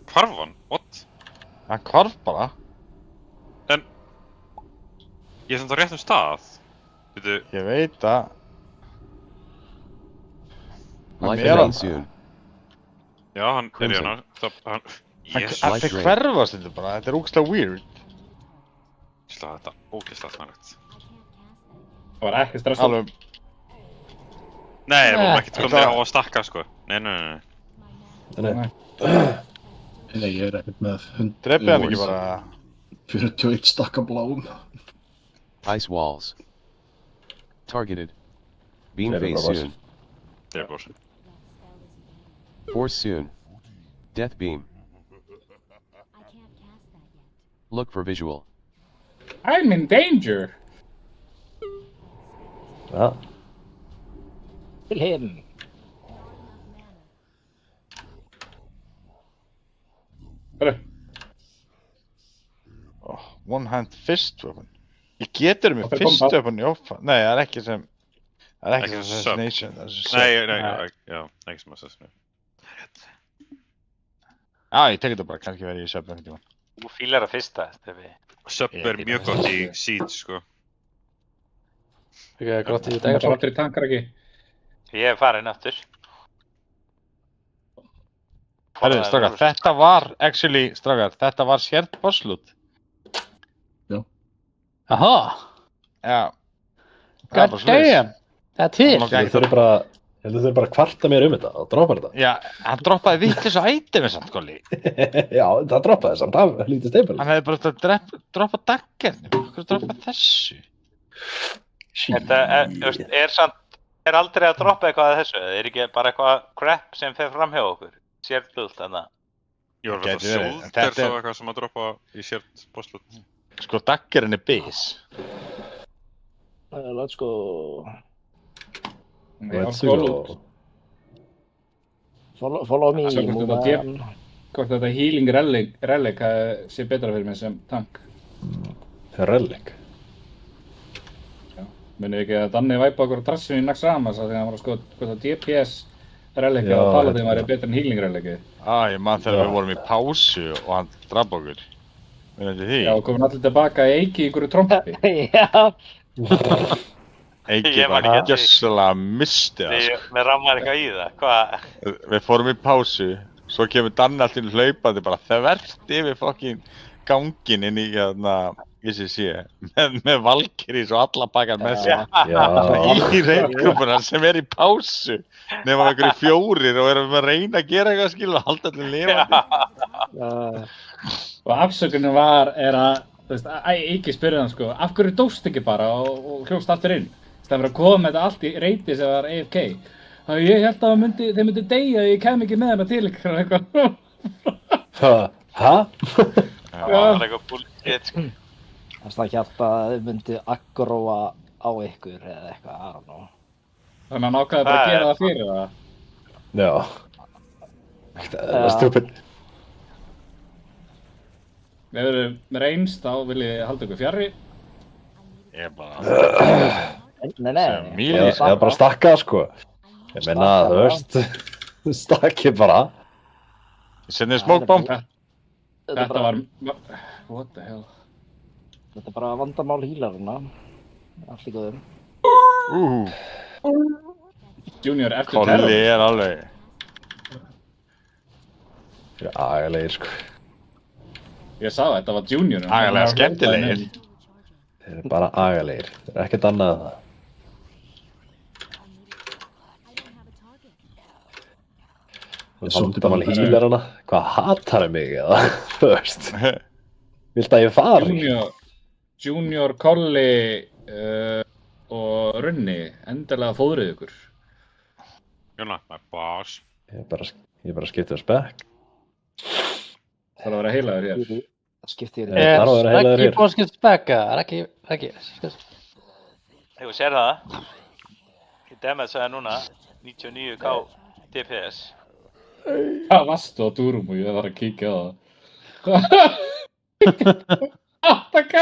Hvarf hann? What? Hann hvarf bara. En... Ég er samt á réttum stað. Veitu... Ég veit að... Life drain soon. Já, hann er hérna. Hann... Yes. Hann fekk hverfast þetta bara, þetta er ógeðslega weird. Slá þetta, ógeðslega snarlegt. Það var ekki stressað. Alveg... Nei, það var ekkert komið á að stakka, sko. Nei. Nei, ég er ekkert með Dreipið hann ekki bara... 41 stakka bláum. Ice walls. Targeted. Beam phase soon. Dreipur. Force soon. Death beam. Look for visual. I'm in danger! Ja. Til him. Hörru. One hand fist weapon. Ég getur með fist weapon í offa. Nei, það er ekki sem... Það er ekki sem assassination. Nei, já, ekki sem assassination. Já, ég tek þetta bara, kannski verið í sub einhvern tímann. Þú fílar að fyrsta, Steffi. Sub er mjög gott í Siege, sko. Ekki að grátt í Það er bara tankar ekki. Ég hef farið aftur. Herðu, strákar, þetta var, actually, strákar, þetta var shared boss loot. Já. Aha! Já. God damn! Það er til! Ég held að þau eru bara að kvarta mér þetta og droppar þetta. Já, hann droppaði vitleysu itemi samt, Kolli. Já, það droppaði samt, það lítið steipil. Hann hefði bara droppað daggerni, hvað droppað þessu? Þetta er aldrei að droppa eitthvað að þessu, það er ekki bara eitthvað crap sem fer fram hjá okkur. Shared loot, þannig að... Ég var að sjóð er þá eitthvað sem að droppa í shared boss loot. Sko, daggerinn er base. Let's go. Let's go. Follow me, man. Hvort þetta healing relic sé betra fyrir mig sem tank. Relic? Já, munið ekki að Danni væpa okkur á trassinu í Naxxramas þegar hann var að skoða hvort að DPS relic og Paladin væri betra en healing relic. Ég man þegar við vorum í pásu og hann draf okkur. Munið því? Já, komin allir tilbaka í Eiki í einhverju trompi. Já. Eiki bara gjössalega misti það, sko. Mér rammar eitthvað í það, hvað? Við fórum í pásu, svo kemur Danni alltaf hlaupandi bara þvert yfir fokkin gangin inn í með Valkyries og alla bakar með sig. Í reyngrúpuna sem er í pásu, nema einhverju 4 og erum að reyna að gera eitthvað skil og halda allir lifandi. Og afsökunin er að, þú veist, Eiki spurði hann, sko, af hverju dóst ekki bara og hljóst aftur inn? Það var að koma með þetta allt í reyti sem var AFK. Þannig ég held að þeir myndi deyja og ég kem ekki með hana til ykkur eitthvað. Hæ? Það var eitthvað bullshit, sko. Það hjálpa að þau myndu aggróa á ykkur eða eitthvað, I don't know. Þannig að hann ákvaði bara að gera það fyrir það. Já. Það er stupid. Ef þið eru með reynst, þá vil ég halda ykkur fjarri. Ég er bara... Nei. Ég er bara að stakka, sko. Ég meina, þú veist, stakki bara. Sendið smoke bomb. Þetta var... What the hell? Þetta er bara vandamál hílaruna. Allt í góðum. Junior, ertu Kolli er alveg... Þeir eru agalegir, sko. Ég sá þetta var Junior. Agalega skemmtilegir. Þeir eru bara agalegir. Þeir eru ekkert annað en það. Vandamál hílarana. Hvað hatar þau mig, eða? Þú veist. Viltu að ég fari? Junior, Kolli og Runni, endilega fóðrið ykkur. You're not my boss. Ég er bara að skipta spekk. Það þarf að vera heilaður hér. Það skiptir þér. Það þarf að vera heilaður hér. Spekki búið að skipta spekka, það er ekki... Þú sér það. Ég demið sagði núna 99k DPS. Hvað varstu á Durum og ég þarf að kíkja á það. 8k!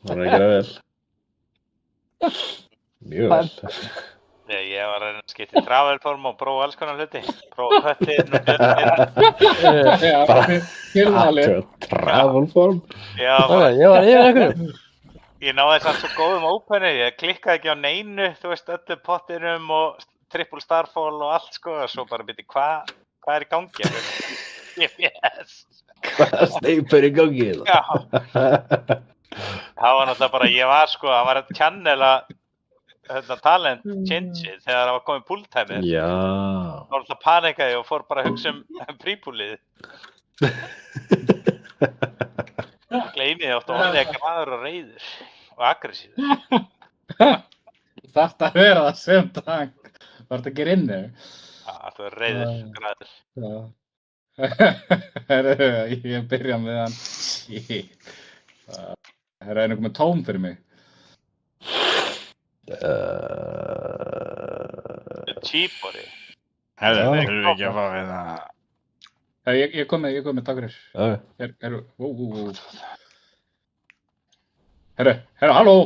Það er að gera vel. Mjög vel. Ég var að reyna að skipta í travelform og prófa alls konar hluti. Prófa höttin og björnir. Bara travelform? Já, ég var yfir einhverjum. Ég náði samt svo góðum openi, ég klikkaði ekki á neinu, þú veist, öllu pottinum og triple starfall og allt, sko, og svo bara byrja, hvað er í gangi? Yes! Hvað steipur í gangi? Já. Það var náttúrulega bara, ég var, sko, það var að channela talent change þegar það var komið pooltæmið. Já. Það var alltaf panikaði og fór bara að hugsa pre-poolið. Gleymið oft ólega graður og reiður og aggressíður. Þarft að vera það sem tank. Þarft að gera inni. Já, það var reiður, graður. Herru, ég byrja með hann. Shit. Herru, er einhver með tóm fyrir mig? Cheapori. Herru, þurfum við ekki að fá við það. Ég kom með, takk fyrir. Herru, Herru, halló.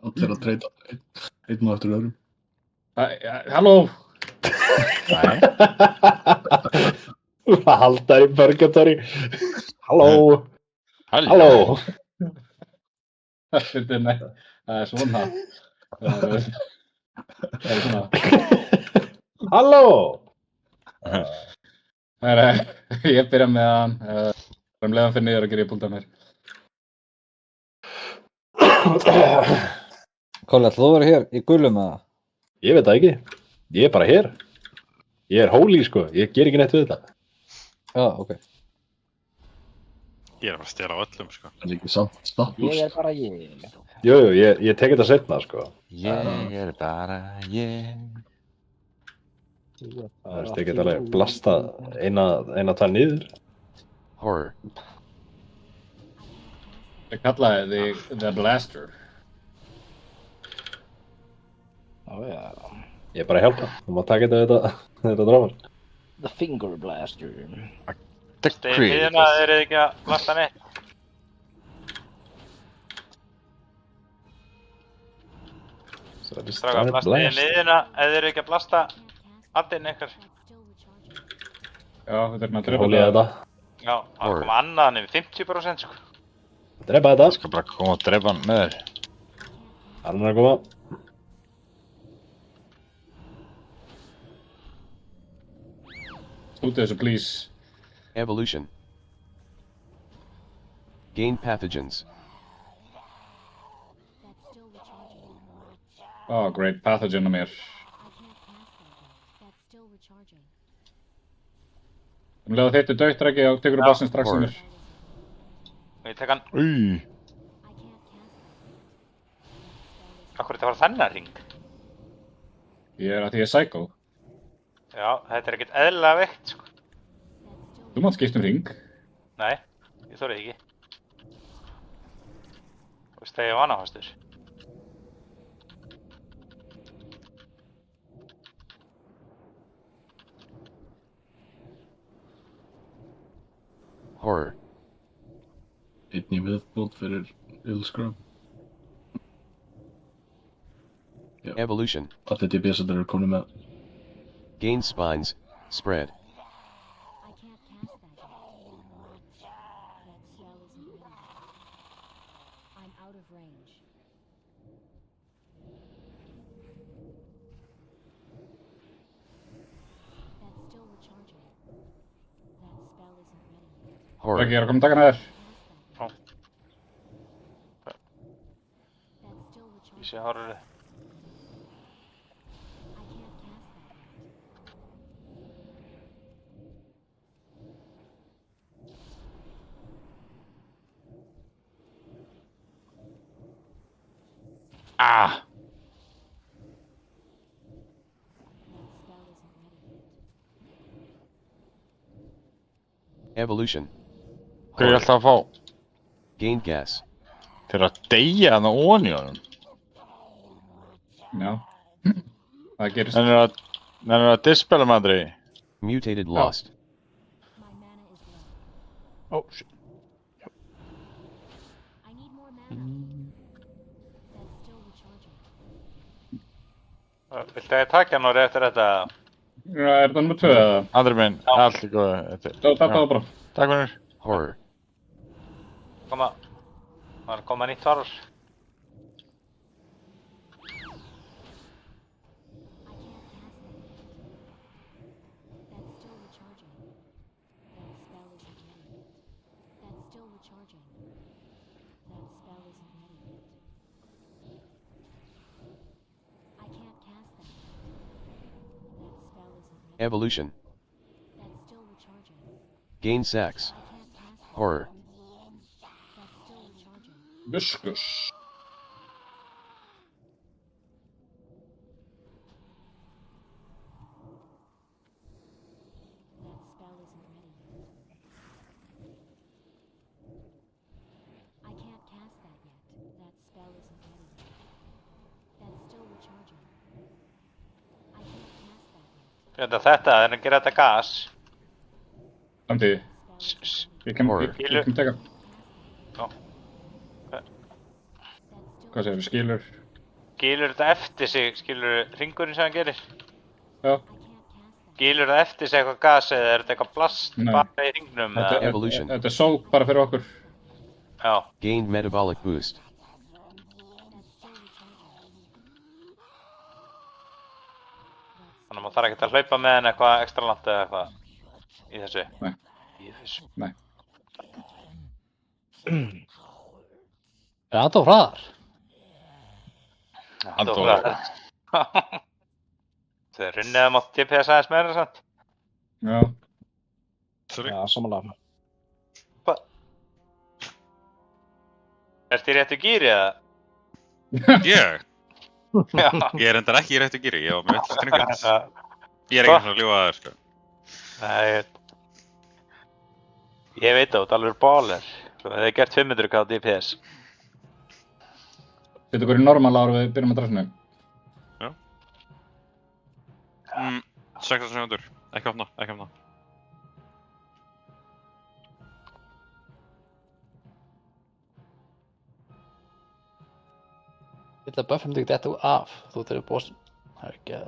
Allir að treyta einn og eftir öðrum. Halló. Haldar í purgatory. Halló. Það er svona. Það er svona. Halló. Ég byrja með hann. Leðan fyrir niður að gera ég púlta mér. Kolli, ætlaðu að vera hér í gulum eða? Ég veit það ekki. Ég er bara hér. Ég er holy, sko. Ég ger ekki neitt við þetta. Já, ok. Ég er bara að stela á öllum, sko. Það er ekki samt status. Ég er bara ég. Jú, ég tek þetta setna, sko. Ég er bara ég. Það veist, ég get alveg blasta eina tvær niður. Horror. Ég kallaði The Blaster. Já. Ég er bara að hjálpa. Þú má taka þetta drámar. The Finger Blaster. Stegi hliðina, þeir eru ekki að blasta neitt. Stráka, blasta í hliðina, ef þeir eru ekki að blasta allinn eitthvað. Já, þetta er með að Hólið þetta. Já, það kom annaðan yfir 50%, sko. Drepa þetta. Ég skal bara koma og drepa hann með þér. Hann er að koma. Út þessu, please. Evolution. Gain pathogens. Oh, great. Pathogen á mér. Leða þetta dögt ekki og tekur bossinn strax í mér. Ég tek hann. Akkur þetta var þennan ring? Ég er að því ég er psycho. Já, þetta er ekkert eðlilega veikt, sko. Þú mátt skipta hring. Nei, ég þorði ekki. Þú veist þegar ég var annarfastur. Horror. Einn í viðbót fyrir Illscrub. Evolution. Allir DPS-ar eru komin með. Gain spines. Spread. Horror. Ekki, ég er að koma að taka hana þér. Ég sé horrorið. Ah! Evolution. Hvað er ég alltaf að fá? Gain gas. Þeir eru að deyja þarna ofan í honum. Já. Það gerist. Þannig að dispela með Andrei. Mutated lost. Oh, shit. Viltu að ég taka hann orðið eftir þetta? Já, er það nummer 2 eða? Andri minn, allt í góðu. Takk bara. Takk fyrir. Horror. Koma. Það er komað nýtt horror. Evolution. Gain sax. Horror. Viskus. Þetta er að gera þetta gas. Samtíði. Ég kem teka. Já. Hvað segir þú, skilur? Skilur þetta eftir sig, skilur hringurinn sem hann gerir? Já. Skilur þetta eftir sig eitthvað gas eða er þetta eitthvað plast bara í hringnum? Evolution. Þetta er sók bara fyrir okkur. Já. Gained metabolic boost. Þannig að maður þarf ekkert að hlaupa með henni eitthvað ekstra langt eða eitthvað í þessu. Nei. Í þessu. Nei. Er það þá hraðar? Það er hraðar. Þau runnið að mátt DPS aðeins meira samt. Já. Já, samanlega. Ertu í réttu gýri eða? Ég? Ég er endar ekki í réttu gýri, ég var með vitlaust hringurinn. Ég er ekki svona að ljúga að það, sko. Nei, ég veit það, þú ert alveg baller. Þú hefði gert 500k DPS. Þetta okkur í normal ára við byrjum að drafsinu. Já. 16 sekundur, ekki opna, ekki opna. Ég ætla að buffum þig þetta af, þú þeirri bóssin. Það er ekki að...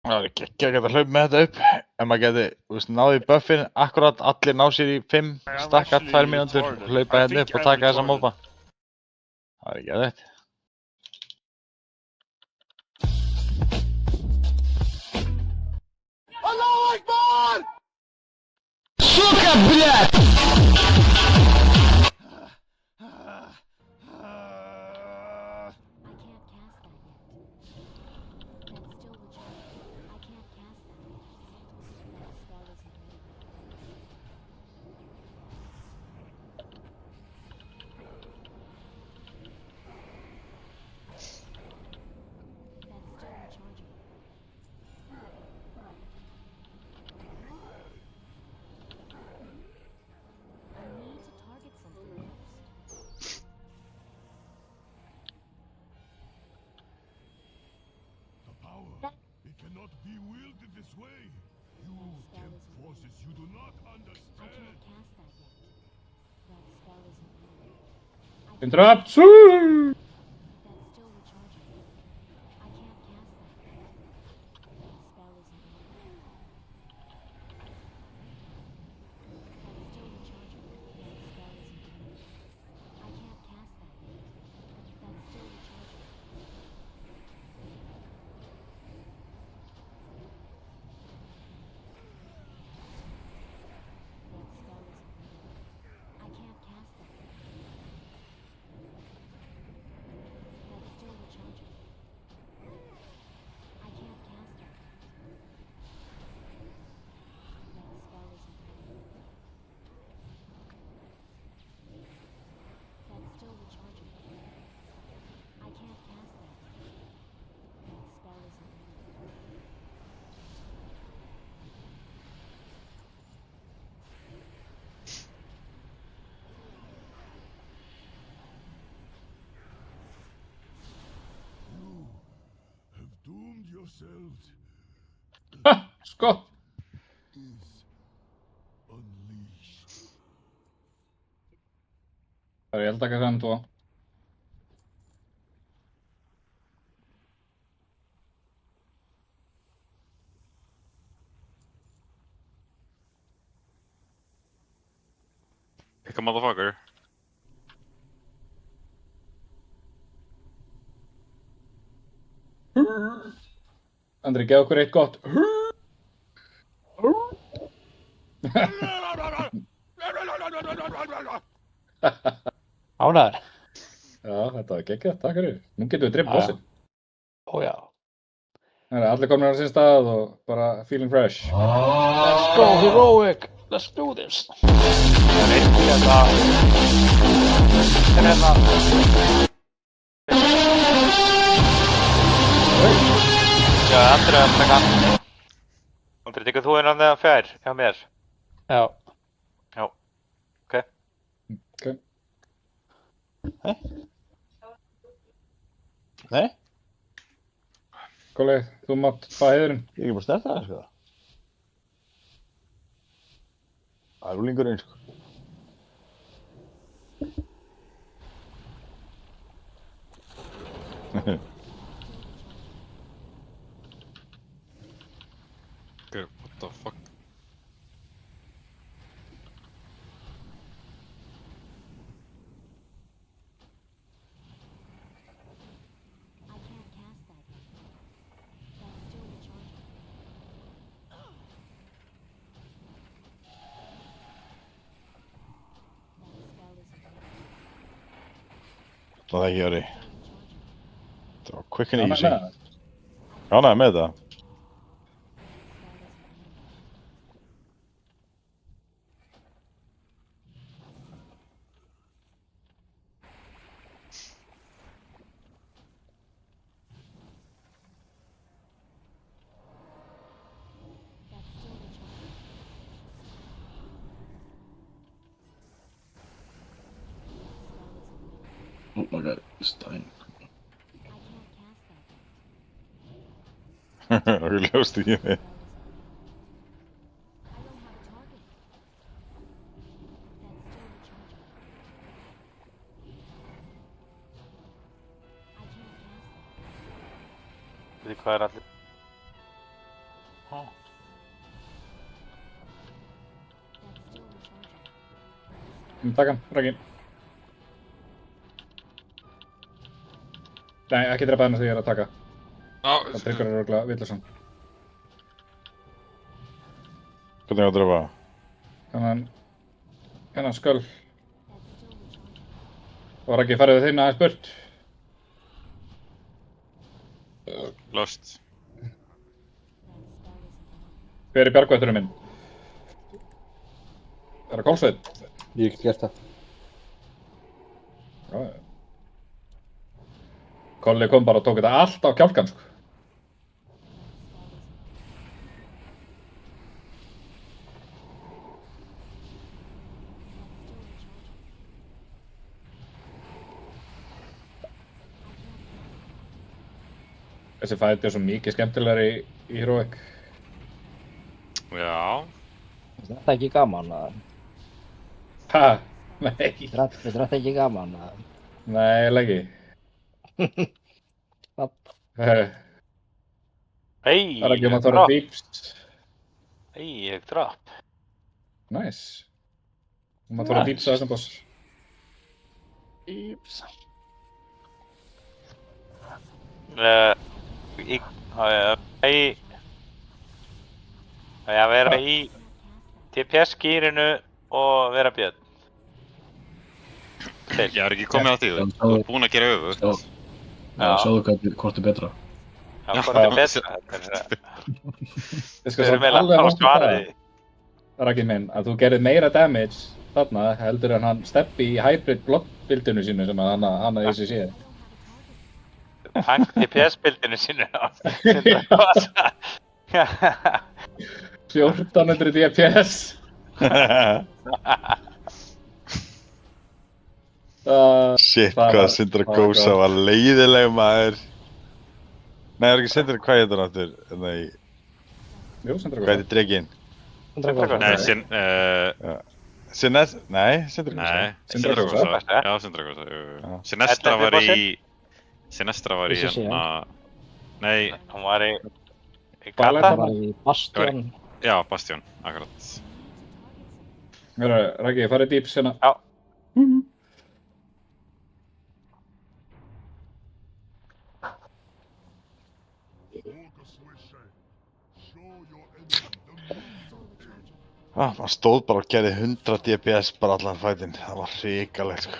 Það er ekki að geta hlaup með þetta upp. Ef maður geti, þú veist, náði í buffin, akkurat allir ná sér í 5, stakka 2 mínútur, hlaupa hérna upp og taka þessa mópa. Það er ekki að þetta. Allahu Akbar! Сука, блядь! forces you do not I understand. can't cast that yet. That spell isn't ready. Interrupt! That's still recharging. I can't cast that yet. That spell isn't ready. That's still recharging. That spell isn't ready. I can't cast that yet. That's still recharging. That spell isn't ready. I can't cast that yet. That's still recharging. I can't cast that yet. That spell isn't ready. That's still recharging. I can't cast that yet. That spell isn't ready. You have doomed yourselves. Ha! Sko! Is unleashed. Það er ég held að taka saman 2. Pick a motherfucker. Andri, geð okkur eitt gott. Ánæður. Já, þetta var geggjað, takk fyrir. Nú getum við dreifð Já, já. bossinn. Ó já. Það er allir komin á sín stað og bara feeling fresh. Let's go heroic. Let's do this. Það er eitt í þetta. En hérna. Já, Andri að taka. Andri, tekur þú innan þegar fjær hjá mér? Já. Já. Ok. Ok. Nei? Kóli, þú mátt fá heiðurinn. Ég er ekki bara sterta það, sko. Það er úlingurinn, sko. Okay, what the fuck? I can't cast that yet. That's still recharging. That spell isn't ready. Það er ekki Ari. Það var quick and Ánægður easy. með það? Ánægður með það. That's still recharging. Oh my god, it's dying. I can't cast that yet. Okkur ljóst ekki með. I don't have a target. That's still recharging. I can't cast that. Veitir hvað er allir? That's still recharging. Takk hann, Raggi. Nei, ekki drepa hennar þegar ég er að taka. Það tryggur er örgulega vitlausson. Hvernig á að drefa? Hennan sköll. Og Raggi, farið við þinn aðeins burt. Lost. Hver er bjargvætturinn minn? Er það Kolsveinn? Ég get gert það. Já, já. Kolli kom bara og tók þetta allt á kjálkan, sko. Þessi fæti er svo mikið skemmtilegri í Heroic. Já. Þetta ekki gaman að... Ha? Nei. Þetta ekki gaman að... Nei, ekki. Hei, Það ekki að tóra dýps. Hei, ég drap. Nice. Að tóra dýps að þessum boss. Dýps. Á ég að vera í DPS-gýrinu og vera björn. Ég er ekki komið á því, þú ert búinn að gera öfugt. Já, sjáðu hvort er betra. Já, hvort er betra. Ég skal samt alveg nokkuð það, Raggi minn, að þú gerir meira damage þarna heldur en hann steppi í hybrid block-bildinu sínu sem hann að þessi séð. Hann DPS-bildinu sínu á. 1400 DPS. Shit, hvað Sindri Gósa var leiðileg maður. Nei, það er ekki Sindri, hvað heitir hann aftur? Jú, Sindri Gósa. Hvað heitir dreginn? Nei, Sindri Gósa. Nei, Sindri Gósa. Já, Sindri Gósa. Sinestra var í hérna... Nei. Hún var í... Gata? Það var í Bastion. Já, Bastion, akkurat. Raggi, farið dýps hérna. Já. Maður stóð bara og gerði 100 DPS bara allan fætinn. Það var hrikalegt, sko.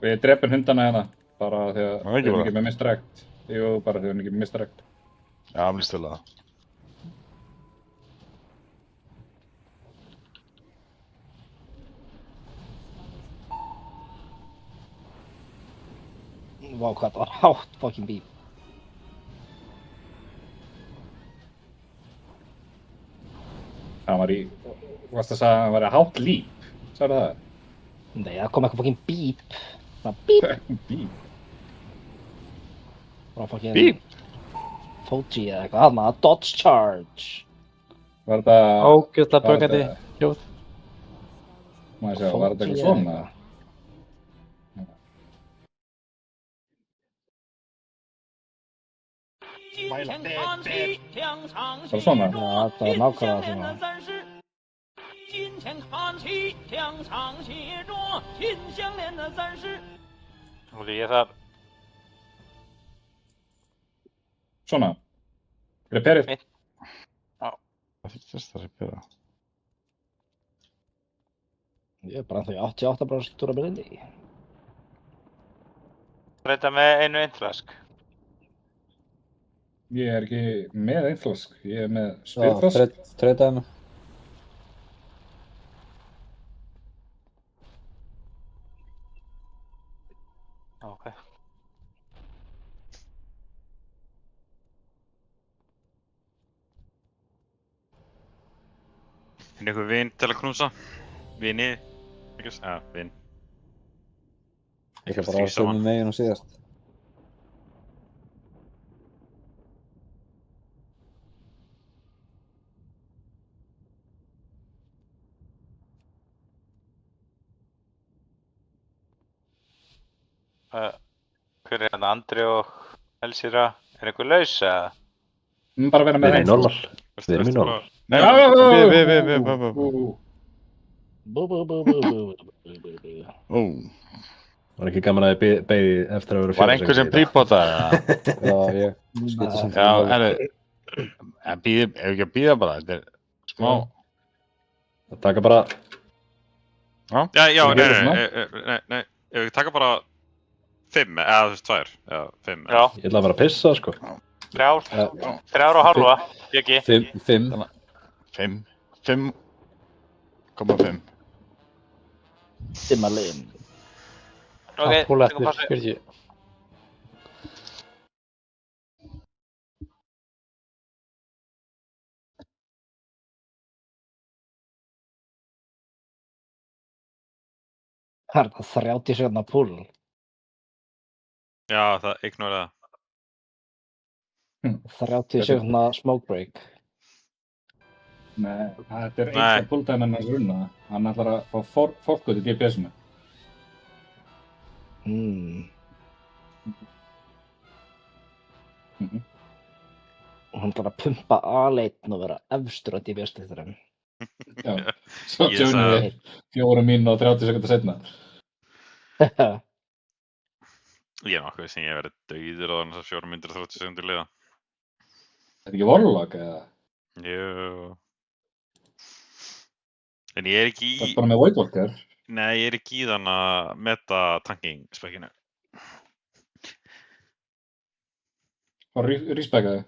Við drepum hundana hérna, bara því að þau erum ekki með misdirect. Jú, bara því að þau erum ekki með misdirect. Já, mér líst vel að það. Vá, hvað það var hátt fucking bíp. Það var í... Varst að sagða að það var hátt líp? Sagði það? Nei, það kom eitthvað fucking bíp. Svona bíp. Bíp? Bara fucking... Bíp? Foji eða eitthvað, hann að dodge charge. Var þetta... Ógeðslega bögandi hljóð. Má ég segja, var þetta eitthvað svona? Bara svona? Já, þetta var nákvæmlega svona. Nú líka þar. Svona? Repair it? Já. Það þurftist að repera. Ég er bara ennþá í 88% durability. Breyta með einu einflask. Ég er ekki með einflask, ég er með spilflask. Já, treytaði mig. Ok. Finn ykkur vin til að knúsa? Vini? Já, vin. Ég kann bara sömu megin og síðast. Hver er hérna Andri og Elsira? Er einhver laus eða? Bara vera með Við erum í normal. Við erum í normal. Nei, Var ekki gaman að þið beigði eftir að vera Var einhver sem prípotaði það? Já, ég skyti sem Já, ef ekki að býða bara, þetta er smá... Það taka bara... Já, nei, ef við taka bara 5, eða þú veist 2, já, 5. Já. Ég ætla að vera að pissa, sko. 3,5, ekki? 5. 5,5. Dimmalinn. Ok, Púla tökum eftir pásu. 40. Það er það 30 sekundna púl. Já, það ignora það. 30 sekundna smoke break. Nei, þetta er Nei. eitt af púltæðan hans runna. Hann ætlar að fá fórkóð í DPS-inu. Og hann ætlar að pumpa A-leitn og vera efstur á DPS-listanum. Já, svo Ég joinum sagði- við 4 mínútur og 30 sekundar setna. Ég er nokkuð sem ég hef verið dauður á þannig að 4 myndir og 30 sekundir liða. Þetta ekki Warlock eða? Jú. En ég er ekki Það í... er bara með White Walker. Nei, ég er ekki í þann að meta-tanking spekkinu. Og respeckaði.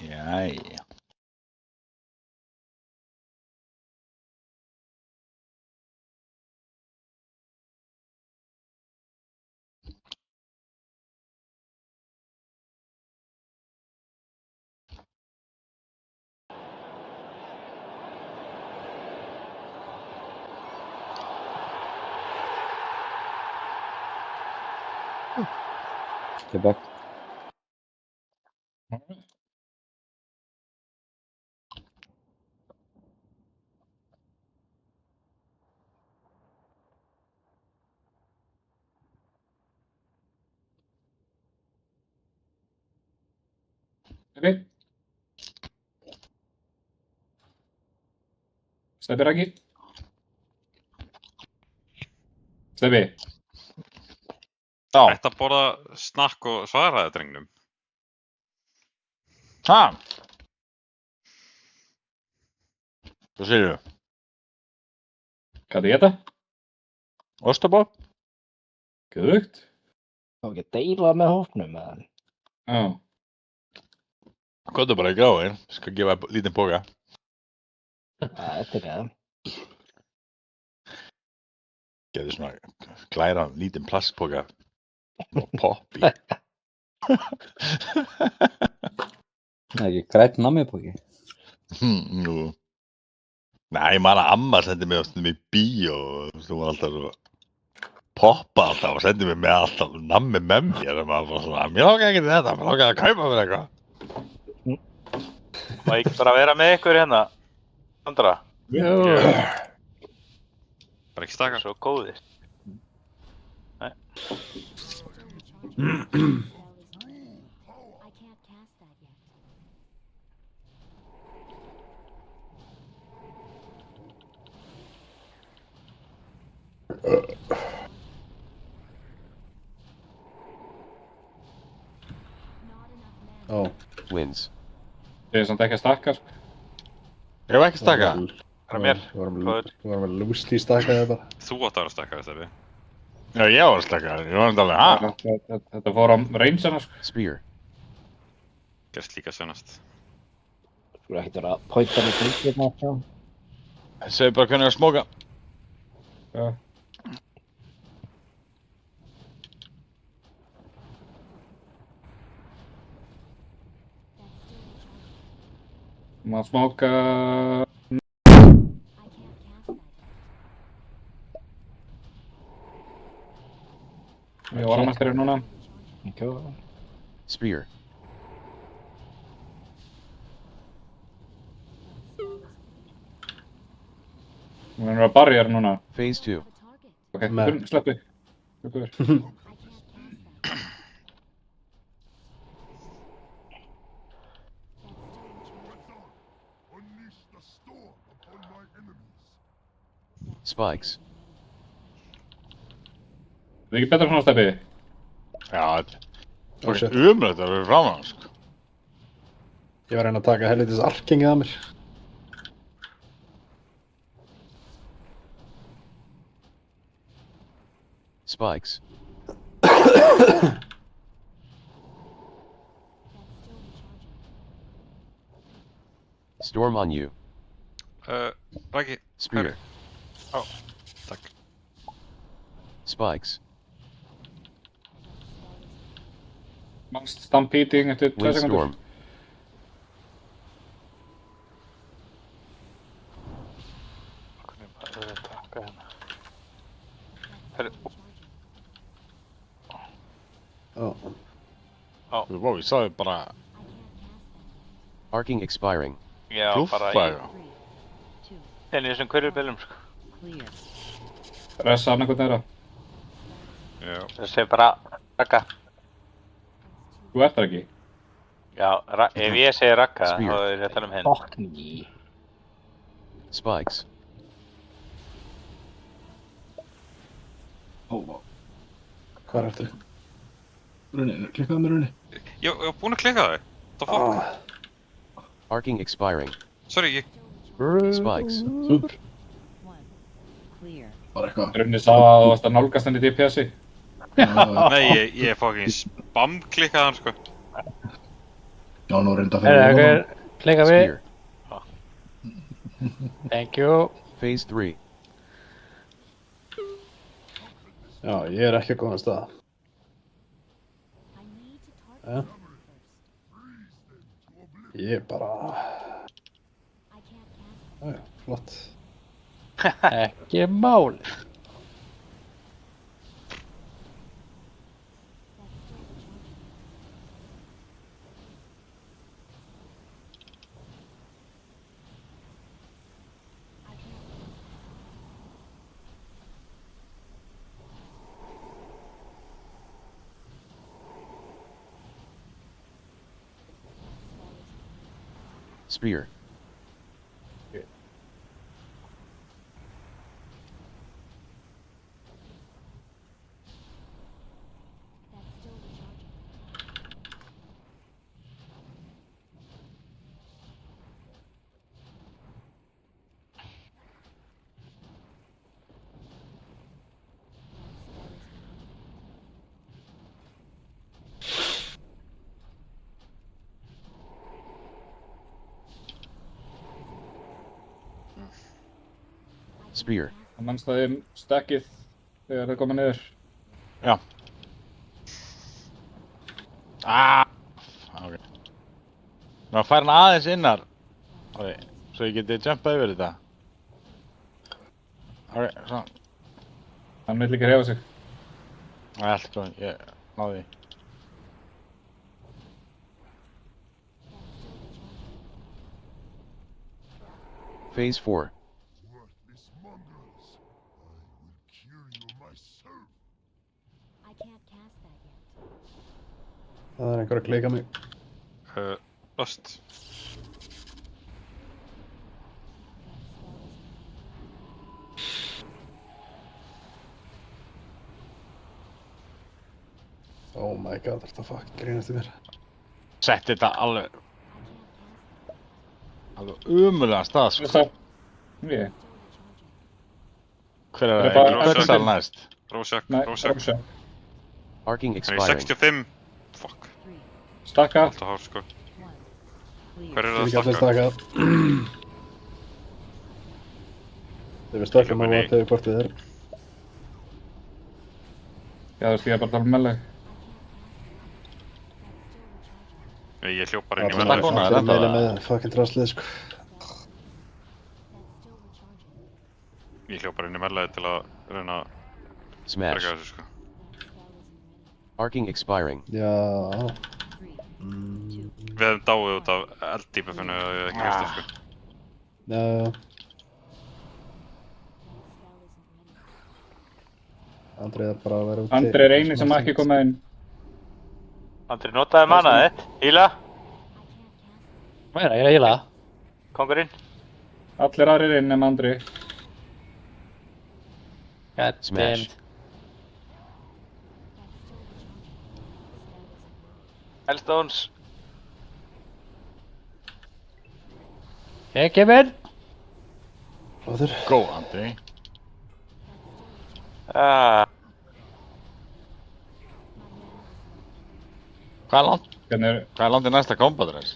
Jæja. Tilbake. Steppi. Steppi Raggi. Steppi. Já. Ætti að borða snakk og svaraði drengnum. Ha? Hvað segirðu? Hvað er þetta? Ostabó? Göðugt. Þá ekki að deila með hópnum með hann. Já. Hvað er bara í gráin? Skal gefa lítinn póka. Þetta er það. Getur svona glæran lítinn plastpóka og poppi. Það er ekki grætt nammipóki. Nú. Nei, ég man að amma sendi mig stundum í bíó og þú var alltaf svo poppa alltaf og sendi mig með alltaf nammi með mér og maður var svona, mér langar ekki til þetta, mér langar að kaupa mér eitthvað. Má ég ekki bara vera með ykkur hérna, Andra? Já. Bara ekki staka. Svo góðir. Nei. Ó. Wins. Ég er samt ekki að stakka, sko. Ég hef ekki stakka. Það er mér. Þú varum að lúst í stakkaði bara. Þú átt að vera að stakka, Steppi. Já, ég var að stakka. Ég var alveg, ha? Þetta fór á reynsana, sko. Spear. Gerst líka sennast. Þú ekkert vera að pointa með bílirna frá. Segðu bara hvernig að smóka. Já. Má smóka... Ég var að mættir núna. Spear. Við erum að barja núna. Phase 2. Ok, sleppi. Spikes. Það er ekki betra svona, Steppi? Já, þetta er umrætt að vera fram á hann, sko. Ég var að reyna að taka helvitis arkingið að mér. Spikes. Storm on you. Raggi. Spear. Ó, takk. Spikes. Manst stampeding eftir 2 sekundur. Windstorm. Wow, ég sagði bara... Arcing expiring. Já, bara í... En í þessum hverjubillum, sko. Ressa annað hvort þeirra. Já. Þessi bara Ragga. Þú ert það ekki? Já, ef ég segi Ragga, þá er ég að tala um hinn. Fuck me. Spikes. Ó, Hvað ertu? Runi, klikkaðu með Runi. Ég var búinn að klikka það. What the fuck? Arcing expiring. Sorry, ég... Spikes. Súper. Bara eitthvað. Runni sá að þú varst að nálgast henni DPS-i. Nei, ég fucking spam-klikkaði hann, sko. Já, nú reynda að finna Okkur, klikka við. Spear. Thank you. Phase 3. Já, ég er ekki að góða stað. Ja. Ég er bara... Já, flott. Ekki máli. Spear. Spear. Það mannst það stackið þegar það koma niður. Já. Ok. Maður fær hann aðeins innar. Ok, svo ég geti jumpað yfir þetta. Ok, svona. Hann vill ekki hreyfa sig. Það er allt góð, ég náði því. Phase 4. Worthless mongrels. I will cure you myself. I can't cast that yet. Það er einhver að klika mig. Lost. Oh my god, þetta fucking grínast í mér. Sett þetta alveg umulega stað, sko. Ég. Hver er það? Öxal næst? Rósjak. Arcing Hann er í expiring. 65. Fuck. Stakka. Alltaf hár, sko. Hver er Ég það ekki allir að stakka? stakka. Þegar við stökkum á að tegja hvort við erum. Já, þú veist, ég er bara að tala um meðleg. Ég hljóp bara inn í Það meðlega. er meila með fucking draslið, sko. Ég hljóp bara inn í meðlega til að reyna að Smash. berga þessu, sko. Arcing expiring. Já. Við hefum dáið út af elddýpufinu og ég hef ekki vilt það, sko. Já. Andri er bara að vera úti. Andri er eini sem ekki komið inn. Andri, notaði mannað þitt. Híla. Hvað er það? Ég er að híla. Kongurinn. Allir aðrir inn nema Andri. Goddammit. Hellstones. Ég kem inn. Flottur. Go, Andri. Hvað er langt í næsta kombat þess?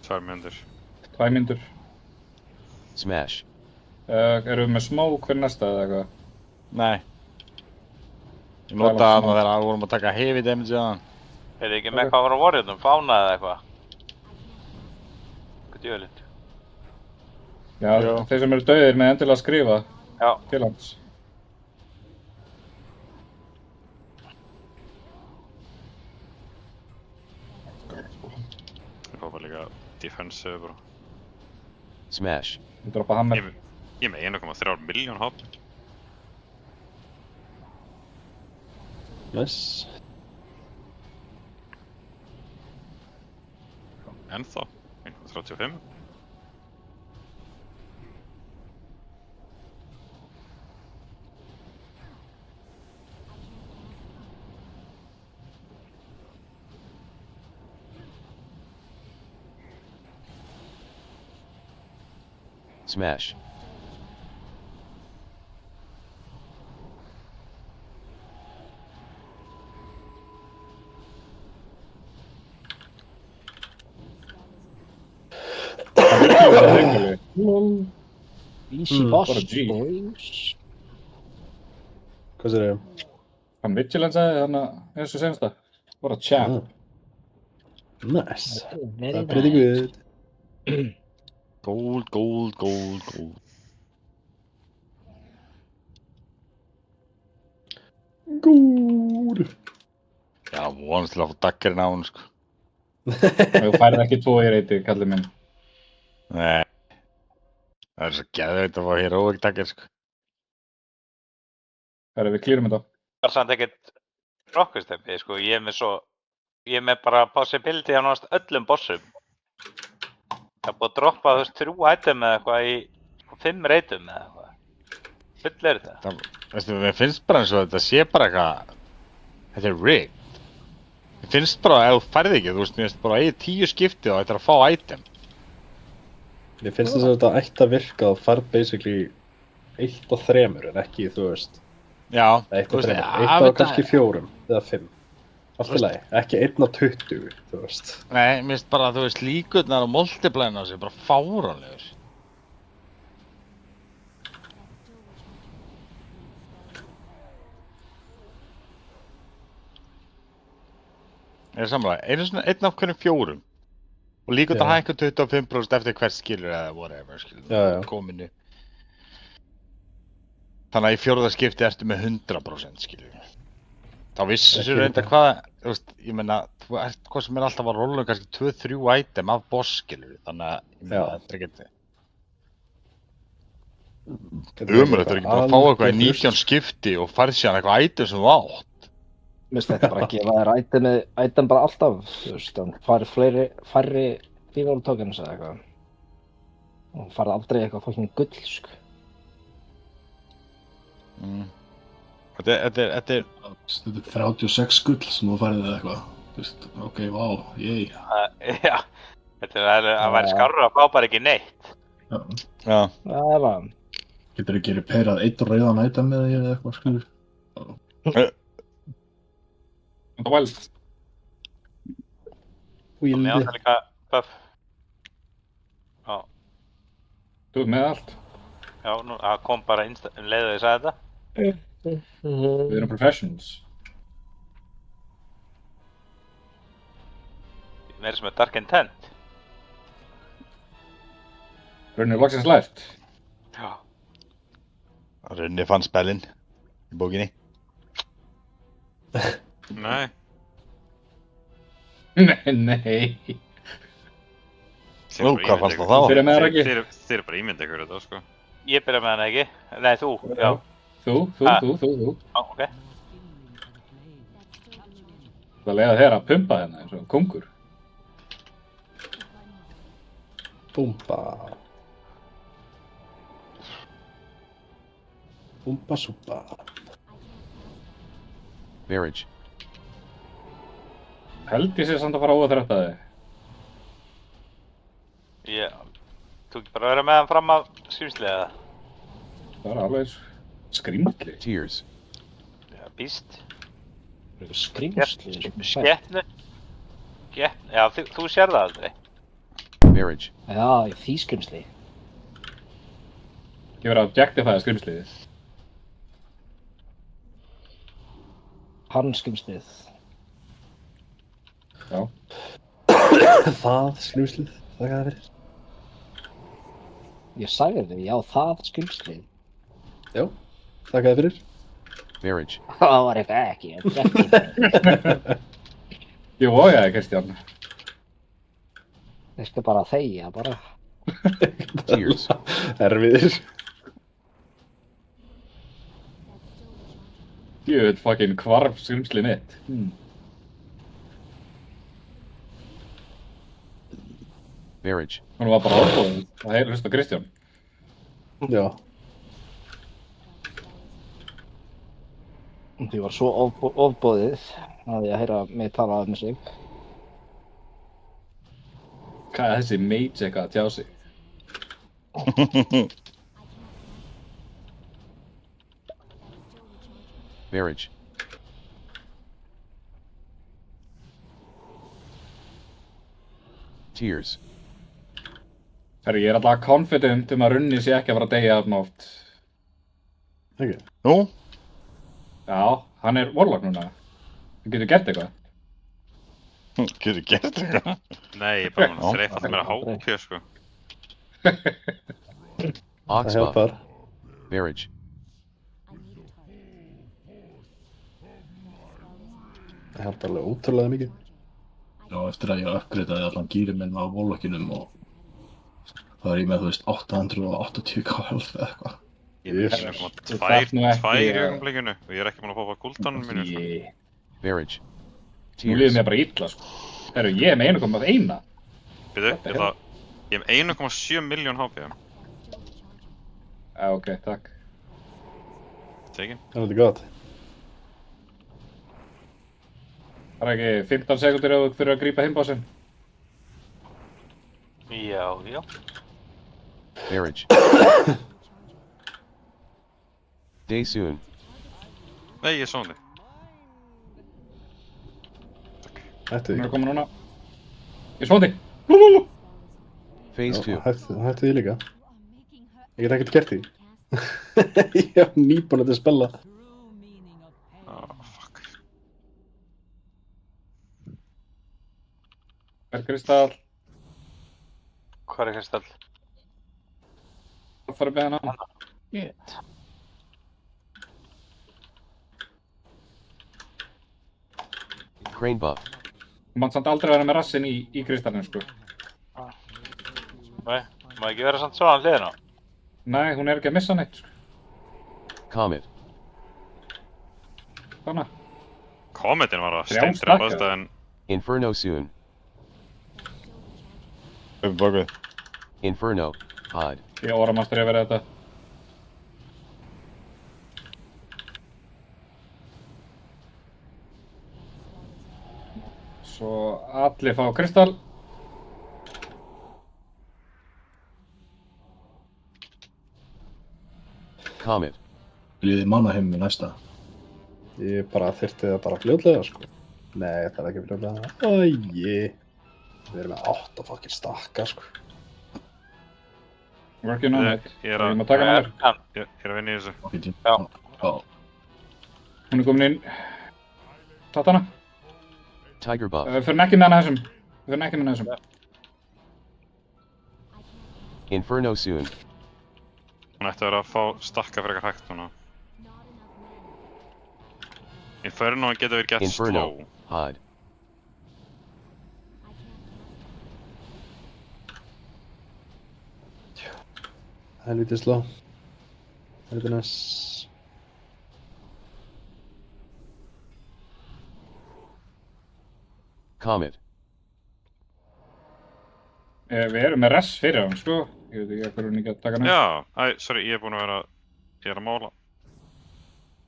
2 mínútur. 2 mínútur. Smash. Erum við með smoke fyrir næsta eða eitthvað? Nei. Ég notaði hann þegar við vorum að taka heavy damage á hann. Er þið ekki með eitthvað að vera á warriornum? Fána eða eitthvað? Hvað djöðlind? Já, þeir sem eru dauðir með endilega að skrifa. Já. Til hans. Ég hópa líka defensive, bro. Smash. Ég droppa hammer. Ég er með 1,3 miljón hopp. Nice. Ennþá. 1,35. Smash. Easy boss, boys. Hvað sér ég? Hann Vigilance sagði þannig að þessu sensta. What a champ. Nice. Very That's pretty good. Gold, gold, gold, gold. Góð. Já, vonast til að fá daggerinn á hún, sko. Þú færði ekki 2 í reyti, kallið minn. Nei. Það er svo geðveikt að fá heroic dagger, sko. Herri, við klýrum þetta. Það er samt ekkert rockusteppi, sko. Ég er með bara possibility á náttúrulega öllum bossum. Það er búið að droppa, þú veist, 3 item eða eitthvað í 5 reytum eða eitthvað. Full er þetta. Veistu, mér finnst bara eins og þetta sé bara eitthvað... Þetta er rigged. Mér finnst bara að ef þú færði ekki, þú veist, mér finnst bara að eigi 10 skipti og þetta er að fá item. Mér finnst þess að þetta ætti að virka og fær basically 1 af 3 en ekki, þú veist. Já. 1 af 3, 1 af kannski 4 eða 5. Allt í lagi, ekki 1 af 20, þú veist. Nei, mér finnst bara að þú veist líkurnar og multiplæna á sig bara fáránlegur. Ég er sammála, 1 af hverjum 4. Og líkurnar hækka 25% eftir hvert skilur eða whatever skilur, kominu. Þannig að í 4. skipti ertu með 100% skilur. Þá vissi sér reynda hvað, þú veist, ég meina, þú ert hvað sem er alltaf að rolla kannski 2-3 item af boss skilur, þannig að, ég meina, þetta er ekkert... Ömurlegt, þú er ekki bara að fá eitthvað í 19 skipti og færð síðan eitthvað item sem þú átt. Mér finnst þetta bara að gefa þér item bara alltaf, þú veist, þannig færri reroll tokens eða eitthvað. Og færði aldrei eitthvað fucking gull, sko. Þetta er 36 gull sem þú færði eða eitthvað. Þú veist, ok, vá, yey. Já, þetta að væri skárra að fá bara ekki neitt. Já. Það er það. Getur ekki repairað 1 rauðan item með því eða eitthvað, skilur? Wild. Og mér átti líka buff. Já. Þú ert með allt. Já, nú, það kom bara leið að ég sagði þetta. Við erum professionals. Meira sem er Dark Intent. Raunin er loksins lært. Já. Raunin fann spellin í bókinni. Nei. Nei. Nú, hvað fannst það þá? Byrja með það ekki? Þið eru bara ímyndið ykkur þetta, sko. Ég byrja með hana ekki. Nei, þú, já. Þú. Já, ok. Það leiða þér að pumpa hérna eins og kongur. Búmba. Búmba súpa. Marriage. Held ég sé samt að fara óþrætt að þig. Já. Þú ekki bara vera með hann fram af skrimsli eða? Það var alveg skrimsli. Tears. Já, býst. Skrimsli? Skepnu. Já, þú sér það aldrei. Marriage. Já, því skrimsli. Ég verið að objectifæða skrimsliðið. Hann skrimslið. Já. Það skrimslið, þakka það fyrir. Ég sagði þig, já, það skrimslið. Já, þakka það fyrir. Marriage. Það var eitthvað ekki. Ég vogaði, Kristján. Ég skal bara þegja, bara. Tears. Erfiðir. Jöfn fucking hvarf skrimsli mitt. Marriage. Hún var bara ofbóðin að hlusta Kristján. Já. Því var svo ofbóðið að ég að heyra mig tala um sig. Hvað er þessi mage eitthvað að tjá sig? Marriage. Tears. Herri, ég er alltaf confident að runni sé ekki að fara að deyja þarna oft. Ekki? Nú? Já, hann er warlock núna. Hann getur gert eitthvað. Getur gert eitthvað? Nei, ég er bara að þreifast meira HP, sko. Það hjálpar. Marriage. Það hjálpar alveg ótrúlega mikið. Já, eftir að ég uppgreitaði allan gýrin minn á Warlockinum og það er ég með, þú veist, 880k health eða eitthvað. Ég er tvær í augnablikinu og ég er ekki búinn að poppa guldanum mínu, sko. Marriage. Nú líður mér bara illa, sko. Herru, ég er með 1,1. Bíddu, ég ætla að Ég hef 1,7 miljón HP. Já, ok, takk. Tekin. Það er gott. Það er ekki 15 sekundur ef þú fyrir að grípa himbásinn. Já, já. Marriage. Day soon. Nei, ég sá þig. Hættu Hún því. er komin núna. Ég svon þig. Lúlúlú. Phase 2. Hættu því líka. Ég get ekkert gert því. Ég hef nýbúin að spella. Fuck. Kristall. Hvað er Kristall? Það farið með hana. Shit. Crane buff. Þú mátt samt aldrei vera með rassinn í kristallinu, sko. Nei, má ekki vera samt svona hliðina. Nei, hún er ekki að missa neitt, sko. Comet. Þannig. Kometin var að Þrjá steindrepa stakka. en Inferno soon. Upp bakvið. Inferno. Pod. Ég óramastur yfir þetta. Svo allir fá kristall. Comet. Liðið mannaheim með næsta. Ég bara þyrfti það bara fljótlega, sko. Nei, það er ekki fljótlega. Æi. Við erum með 8 fokkir stakka, sko. Working on it. Ég er Ég má að taka hana þér. Ég er að vinna í þessu. Ok, tím. Já. Já. Hún er komin inn. Tatt hana. Tiger buff. Við fyrir ekki með hana þessum. Við fyrir ekki með hana þessum. Inferno soon. Hún ætti að vera að fá stakka frekar hægt núna. Inferno getur verið gett Inferno. slow. Pod. Helvítið slá. Helvítið næs. Comet. Við erum með res fyrir hann, sko. Ég veit ekki hvað hún ekki að taka hana. Já, sorry, ég er búinn að vera, ég er að mála.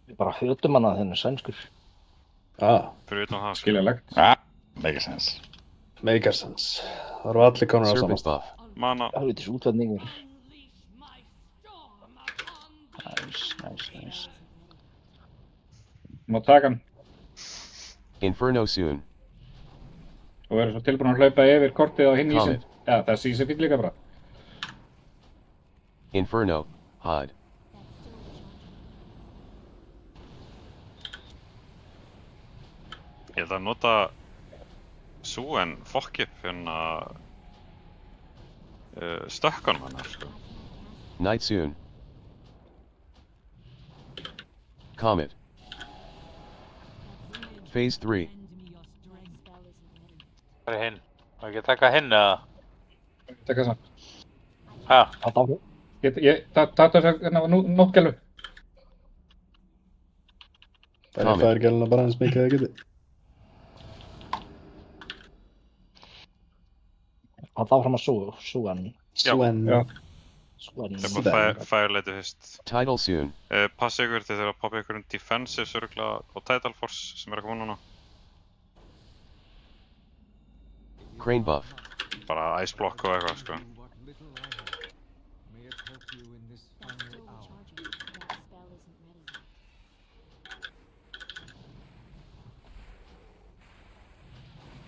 Við bara hötum hana þennan sænskur. Fyrir utan það, Skiljanlegt. Make sense. Make sense. Það eru allir konur á Serpent saman. buff. Mana. Helvítis útvæðningur. Næs. Má taka hann. Inferno soon. Og verður svo tilbúin að hlaupa yfir kortið á hinn ísinn. Comet. Já, þessi ísinn fyrir líka bara. Inferno. Pod. Ég held að nota Súen fokkip hérna stökkunum hennar, sko. Night soon. Comet. Phase 3. Hvað er hinn? Má ekki taka hinn eða? Taka þess að. Hæ? Þetta áhrif. Takk þess að nóttgælu. Það er gæluna bara hans mikið að geti. Þetta áfram að súan. Sven. Já. Súan. Það er bara færleitu fyrst. Tidal soon. Passa ykkur, þið þurfa að poppa ykkur defensive örgulega og Tidal Force sem er að koma núna. Crane buff. Bara ice block og eitthvað, sko.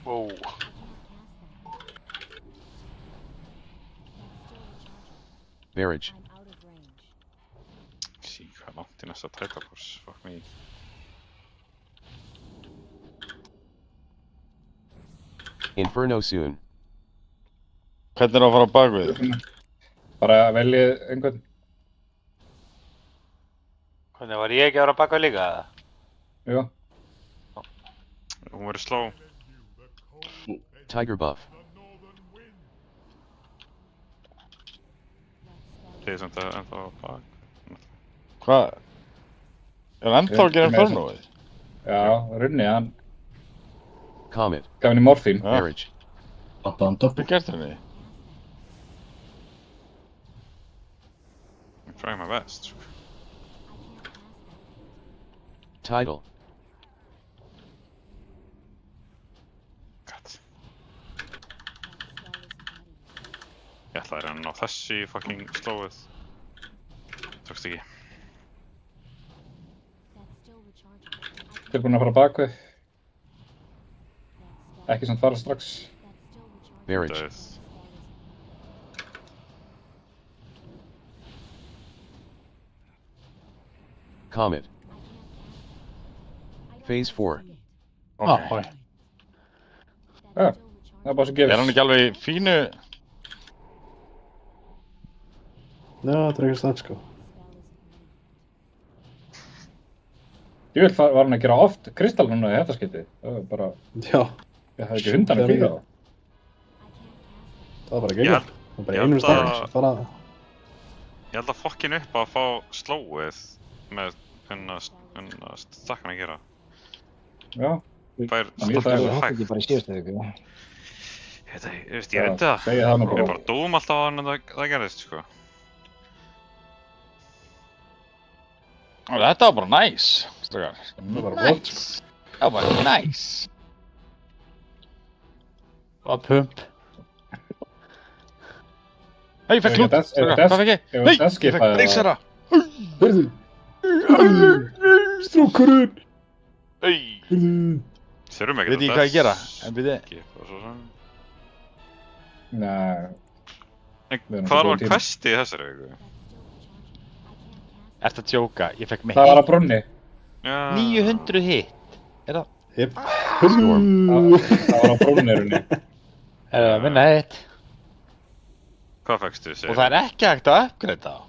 Wow. Marriage. Sí, hvað er langt í næsta Tidal Force, fuck me. Inferno soon. Hvernig er að fara á bakvið? Bara veljið einhvern. Hvernig var ég ekki að vera baka líka eða? Já. Hún verður slow. Tiger buff. Þið er samt að ennþá bak. Hvað? Er hann ennþá að gera Infernoið? Já, runni, hann Comet. gaf henni morfín. Marriage. Lappaðan döpp. Hvað gert henni? I'm trying my best. Title. God. Ég ætlaði að reyna að ná þessu í fucking slóið. Tókst ekki. Tilbúin að fara bakvið. Ekki samt fara strax. Marriage. Comet. Phase 4. Okay. Já, það er bara svo gefið. Hann ekki alveg í fínu? Já, þetta er ekki stann sko. Ég vil var hann að gera oft kristall núna í þetta skiptið. Það var bara... Já. Ég hafði ekki hundan að fíla það. Það var bara geggjað. Það var bara einum stafn sem fara... Ég held að fokkin upp að fá slóið með stakkan að gera. Já. Fær Það stakkan er hægt. ekki bara í síðustu viku. Ég reyndi það. Segja það nú bara. Ég bara dóum alltaf á hann en það gerðist, sko. Þetta var bara næs, strákar. Það var bara flott. Það var næs. Það var pump. Hei, ég fekk klút, strákar, hvað fekk ég? Nei, ég fekk reysara. Hörðu. Strókurinn. Þurfum ekki Veit ég hvað ég gera, en byrði. Nei. Hvað var questið í þessari viku? Ertu að djóka? Ég fekk með Það var að brunni. 900 hit. Er það? Jep. Það var að brunni runni. Það var minna eitt. Hvað fekkstu, segir? Og það er ekki hægt að uppgreita á.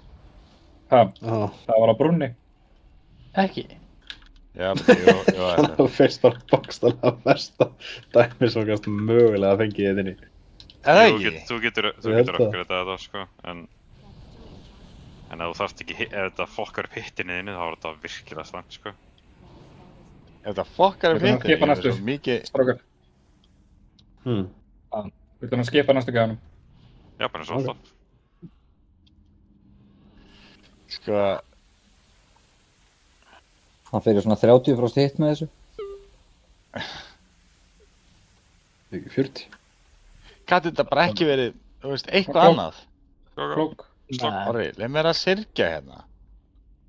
Það var að brunni. Ekki. Já, jú, Það fyrst bara bókstaflega versta dæmi sem kannski mögulega fengið þetta inn í. Er það ekki? Þú getur uppgreitað þetta, sko, en ef þú þarft ekki, ef þetta fokkar upp hittinni þinni, þá er þetta virkilega slangt, sko. Ef þetta fokkar upp hittinni, það er svo mikið... Strákar. Viltu hann að skipa næstu gæðanum? Já, bara svo alltaf. Sko... Það fyrir svona 30% hitt með þessu. Ekki 40. Gæti þetta bara ekki verið, þú veist, eitthvað annað? Klók. Orri, leið mér að syrgja hérna.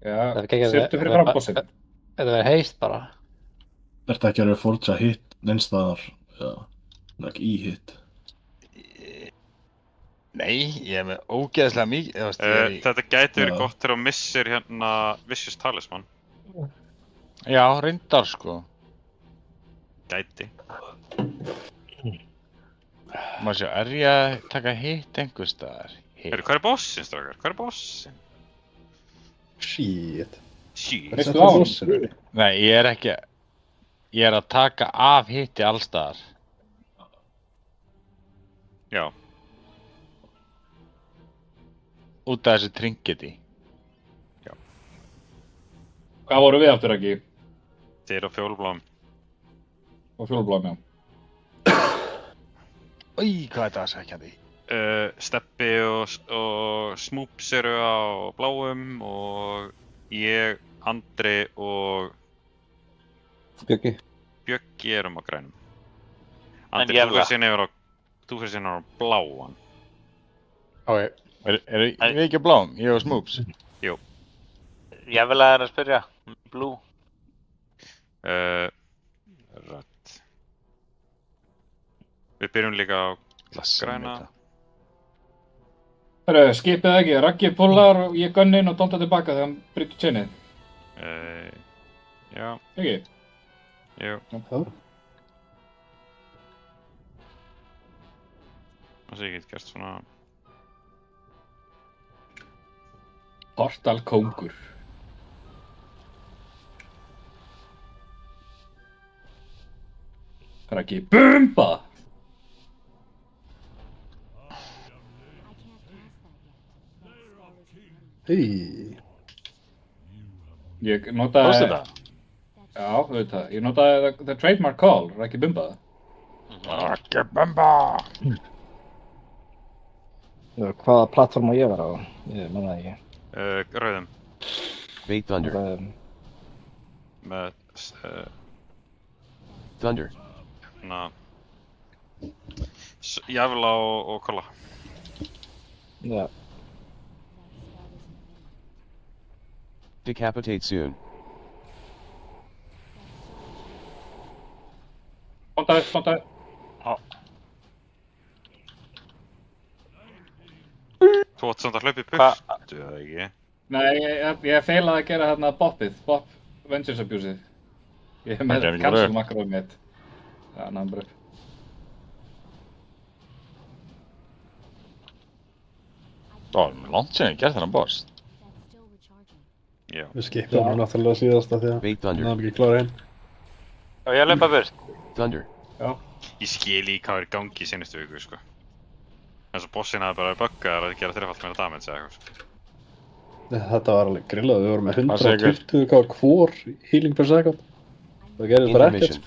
Já, syrgtu fyrir frambóssin. Þetta verið heist bara. Þetta ekki að vera forja hitt neinstaðar, ekki í hitt. Nei, ég er með ógeðslega mikið, Þetta gæti verið gott þegar þú missir hérna Vicious Talisman. Já, reyndar sko. Gæti. Má sjá, er ég að taka hitt einhvers staðar? Hvað er bossinn, strákar? Hvað er bossinn? Shit. Veistu á hann? Nei, ég er ekki... Ég er að taka af hitti allstaðar. Já. Út af þessu trinketi. Já. Hvað voru við aftur ekki? Þeir á fjólblám. Og fjólblám, já. Í, hvað er þetta að segja því? Steppi og Smoops eru á bláum og ég, Andri og Bjöggi erum á grænum. Andri, þú fyrir síðan á bláan. Ok. Er við ekki á bláum? Ég og Smoops? Jú. Ég vil að spyrja. Blue. Rött. Við byrjum líka á græna. Skipið ekki, Raggi pullar og ég gunni inn og donta tilbaka þegar hann brytur tjennið. Já. Ekki? Jú. Það sé ekki gert svona... Portal kóngur. Raggi, BUMBA! Hei. Ég notaði... Tókstu þetta? Já, þú veit það. Ég notaði the trademark call, Raggi Bumba. Raggi Bumba! Hvaða plattform á ég vera á? Ég menna það ekki. Rauðum. Bait thunder. Með, Thunder. Jafla og kolla. Já. Decapitate soon. Spontaði. Þú átt samt að hlaupa í burtu, eða ekki? Nei, ég feilaði að gera hérna boppið, Bopp Ventures Abuse-ið. Ég hef með cancel makróið mitt. Já, náðum bara upp. Það var langt síðan ég gerði þennan boss. Já. Við skipum hann náttúrulega síðasta því að hann er ekki klára hinn. Já, ég hlaupa burt. Thunder. Já. Ég skil í hvað er í gangi í seinustu viku, sko. En svo bossinn hafði bara buggaðar að gera þreifalt meira damage eða eitthvað, sko. Þetta var alveg grillað, við vorum með 120 hvor healing per second. Það gerði bara ekkert, sko.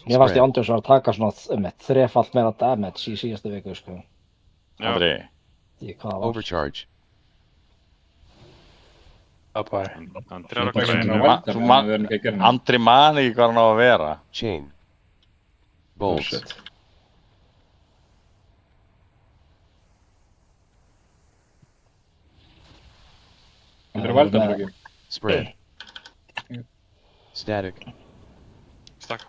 Ég fannst í Andrés var að taka svona þrefalt meira damage í síðastu viku, sko. Andri. Overcharge. Andri er að græna. Andri man ekki hvað hann á að vera. Chain. Bolts. Andri er veldan ekki. Spread. Static. Stakka.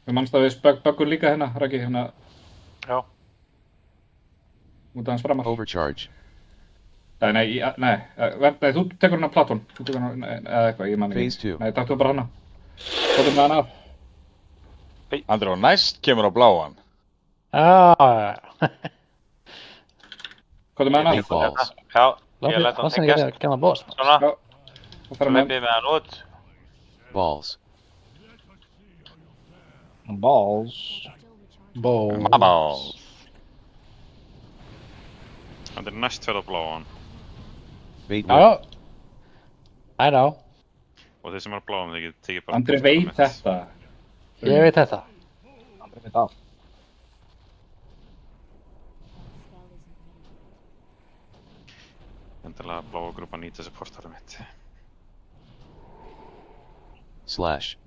Við mannst að við böggum líka hérna, Raggi, hérna. Já. Út af hans framar. Overcharge. Nei, þú tekur hana Platón. Þú tekur hana, eða eitthvað, ég man ekki. Phase 2. Nei, taktu bara hana. Tóttum með hana af. Andri, og næst kemur á bláan. Tóttum með hana af. Balls. Já, ég læt hann tengjast. Svona. Svo hleypið með hann út. Balls. Balls. Balls. Andri er næst fyrir á bláan. Bait whip. I know. Og þeir sem er á bláan, þeir tekið bara... Andri veit þetta. Ég veit þetta. Andri veit allt. Endilega bláa grúpa nýta þessi portarum mitt. Slash.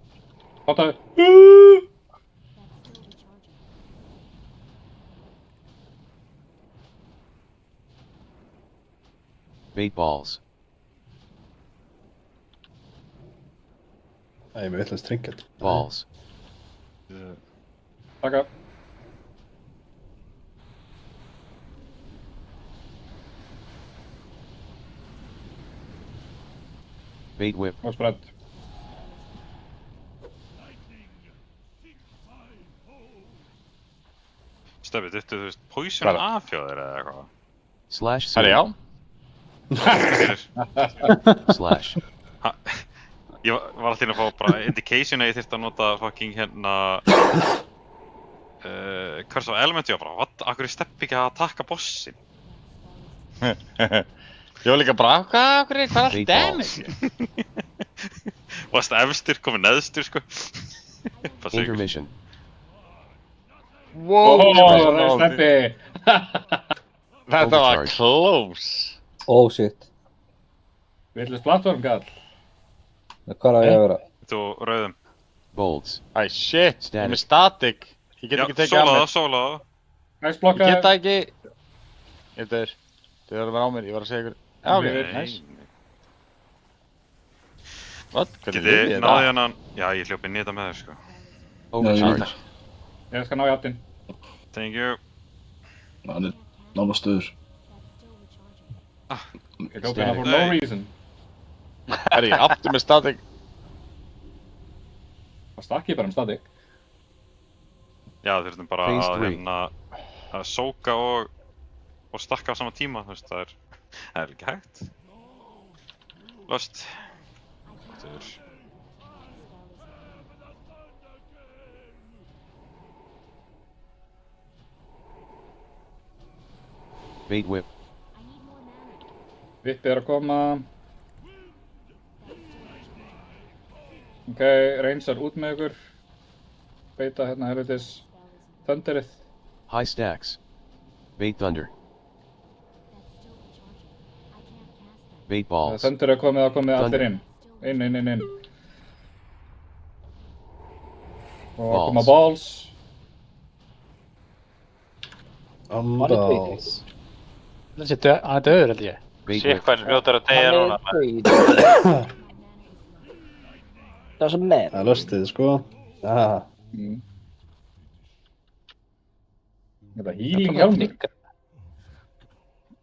Háttaðu. Bait balls. Það er með vitlaust trinket. Balls. Takka. Bait whip. Og spread. Steffi, þú veist, poison af hjá þér eða eitthvað? Slash. Herri, já. Slash. Ég var alltaf inn að fá bara indication að ég þyrfti að nota fucking hérna hvers á element ég var bara, what? Akkur er Steppi ekki að taka bossin? Ég var líka bara, hvað er all damage? Varst efstur, komið neðstur, sko. Intermission. Wow, Steppi! Þetta var close. Oh shit. Villist plattform, kall. Hvað er að ég að vera? Þú rauðum. Bolts. Æ, shit, ég er með static. Ég get ekki tekið af mér. Sólaðu. Næst blokka. Ég get það ekki. Þið verður að vera á mér, ég var að segja ykkur. Já, ok, nice. What? Hvernig lifið ég það? Náði hann. Já, ég hljópi nýta með þér, sko. Overcharge. Ég skal ná í aftin. Thank you. Hann er náma stöður. Ég hljópi hérna for no reason. Herri, aftur með static. Það stakk ég bara static. Já, þurftum bara að sóka og stakka á sama tíma, þú veist, það er ekki hægt. Lost. Bait whip. Vippi er að koma. Ok, reynsar út með ykkur. Beita hérna helvitis Thunderið. High stacks. Bait thunder. Bait Það balls. Thunder er komið allir inn. Inn. Og að koma balls. Balls. Hann er döður, held ég. Shit, hvað er fljótar að deyja núna? Það sem með. Það er löstið, sko. Þetta healing hjálmur.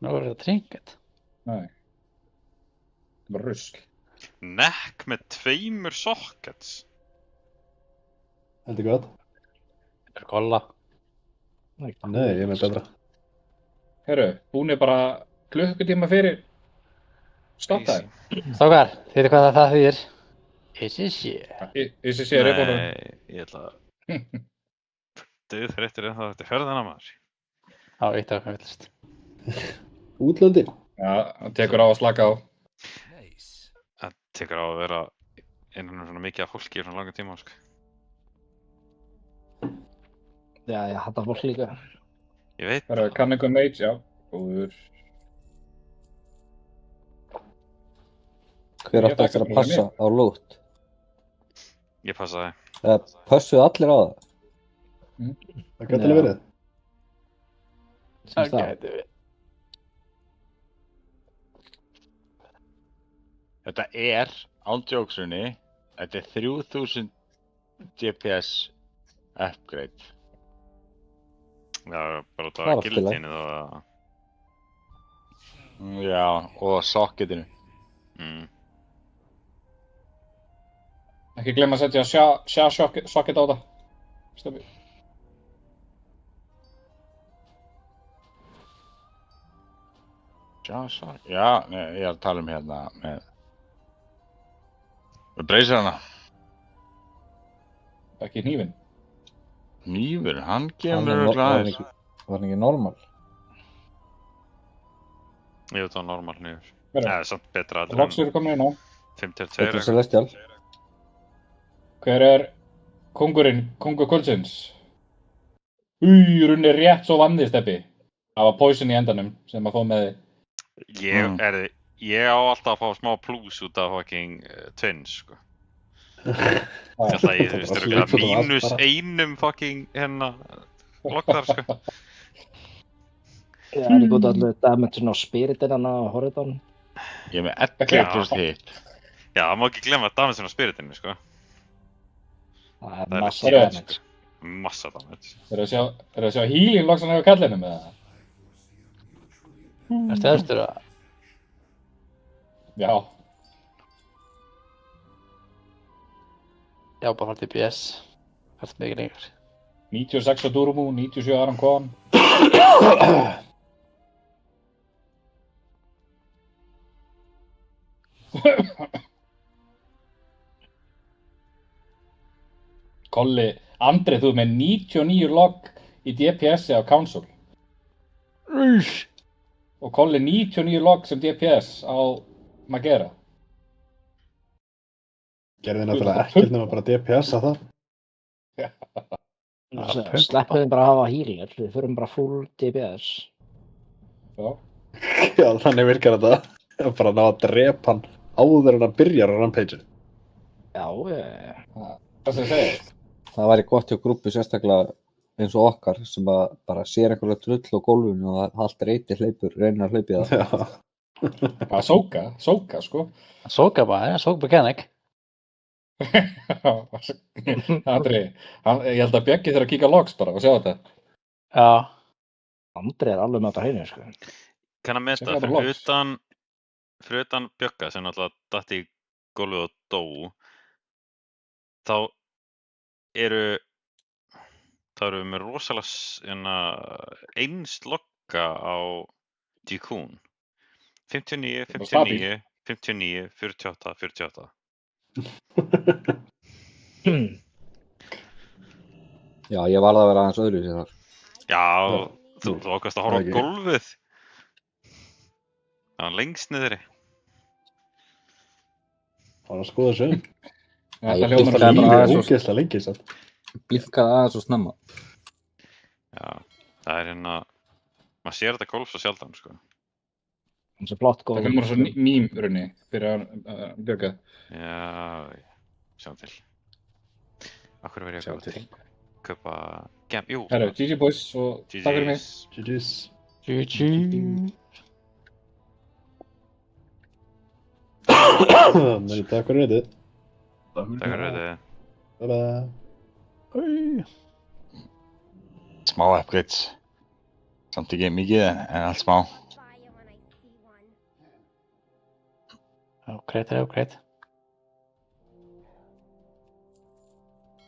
Nú er þetta trinket. Nei. Það var rusl. Neck með 2 sockets. Heldur gott. Það er kolla. Nei, ég með betra. Herru, búin bara klukkutíma fyrir startaði. Stókar, þið veitir hvað það þýðir? ICC. ICC er uppbúin. Nei, ég ætla að... Dauðþreyttur en það þetta ferðina maður. Já, eitt af hvað villist. Útlöndin. Já, það tekur á að slaka á. Það tekur á að vera innan svona mikið af fólki í svona langa tíma, sko. Já, ég hata fólk líka. Ég veit. Það er kann einhver mage, já. Góður. Hver átti eftir að passa á loot? Ég passaði. Pössuðu allir á það? Það gæti alveg verið. Það gæti verið. Þetta er, ándjóksunni, þetta er 3000 GPS upgrade. Já, bara út af gildinu og... Já, og socketinu. Ekki glemma að setja sjá socket á það. Stöfi. Já, nei, ég er að tala hérna með breysarana. Ekki hnífinn. Hnífur, hann kemur örugglega aðeins. Var hann ekki normal? Jú, það var normal hnífur. Hver er? Eða, samt betra Það voksur komið inn á. 5-2 Þetta er Celestial. Hver er kongurinn, kongur kvöldsins? Runni rétt svo vannið, Steppi. Það var poison í endanum sem að fá með þig. Ég á alltaf að fá smá plus út af fucking twins, sko. Ég ætla að ég, þú veist, mínus einum fucking hérna loktar, sko. Já, er ég góð allir damage á spiritin hann á Horidon? Ég er með 11% hit. Já, það má ekki glemma damage á spiritinu, sko. Það er massa damage. Massa damage. Eru að sjá healing loksan hefur kallinum með það? Ertu eftir að... Já. Já, bara fara til BS. Hvert mikið lengur. 96 á Durmu, 97 Aron Kwan. Kolli, Andri, þú er með 99 log í DPS-i á Council. Og Kolli 99 log sem DPS á Magera. Gerði náttúrulega ekkert nema bara DPS að það. Sleppum bara að hafa healer, við förum bara full DPS. Já. Já, þannig virkar þetta. Bara ná að drepa hann áður en að byrja á rampageinu. Já, það sem ég segi. Það væri gott hjá grúppu sérstaklega eins og okkar sem bara sér einhverja drull á gólfinu og allt reyti hleypur, reynir að hlaupi það. Já. Bara sóka, sko. Sóka bara, sóka mechanic. Andri, ég held að Bjöggi þurfa að kíka logs bara og sjá þetta. Já. Andri er alveg með þetta hreinu, sko. Kann að meta, fyrir utan Bjögga sem náttúrulega datt í gólfið og dó, þá eru við með rosalega eins logga á Djúkún. 59, 59, 59, 48, 48. Já, ég varð að vera aðeins öðruvísi þar. Já, þú ákvæmst að horfa á gólfið. Það var lengst niðri. Það var að skoða sig um. Ég ógeðslega lengi samt. Blinkaði aðeins og snemma. Já, það er hérna Maður sér þetta golf svo sjaldan, sko. Það er svo flott góð. Það finnur svo mím runni fyrir að björga. Já, sjáum til. Akkur verð ég að kaupa gem, jú. Herru, GG boys og takk fyrir mig. GG's. GG. Men takk fyrir þetta. Takk fyrir þetta. Bye bye. Smá upgrades. Samt ekki mikið en allt smá. Ágreitt.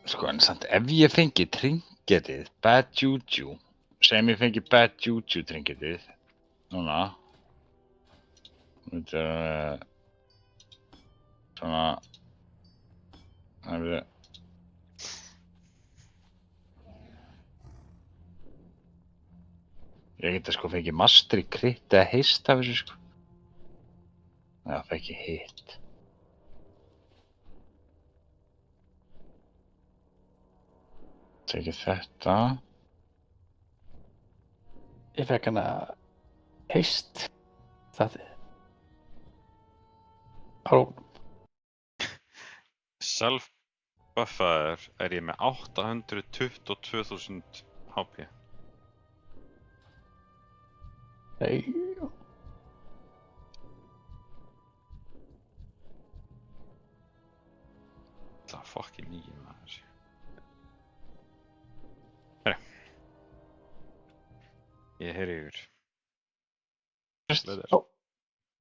Sko en samt ef ég fengi trinketið Bad Juju, sem ég fengi Bad Juju trinketið núna, þetta er svona, það er ég geti sko fengið master í crit eða heist af þessu sko. Já, það fekk ég hit. Tekið þetta. Ég fekk hana heist. Það á. Self-buffaður er ég með 822.000 HP. Hey. Það er fucking nýjum maður. Herra. Ég heyri ykkur. Just.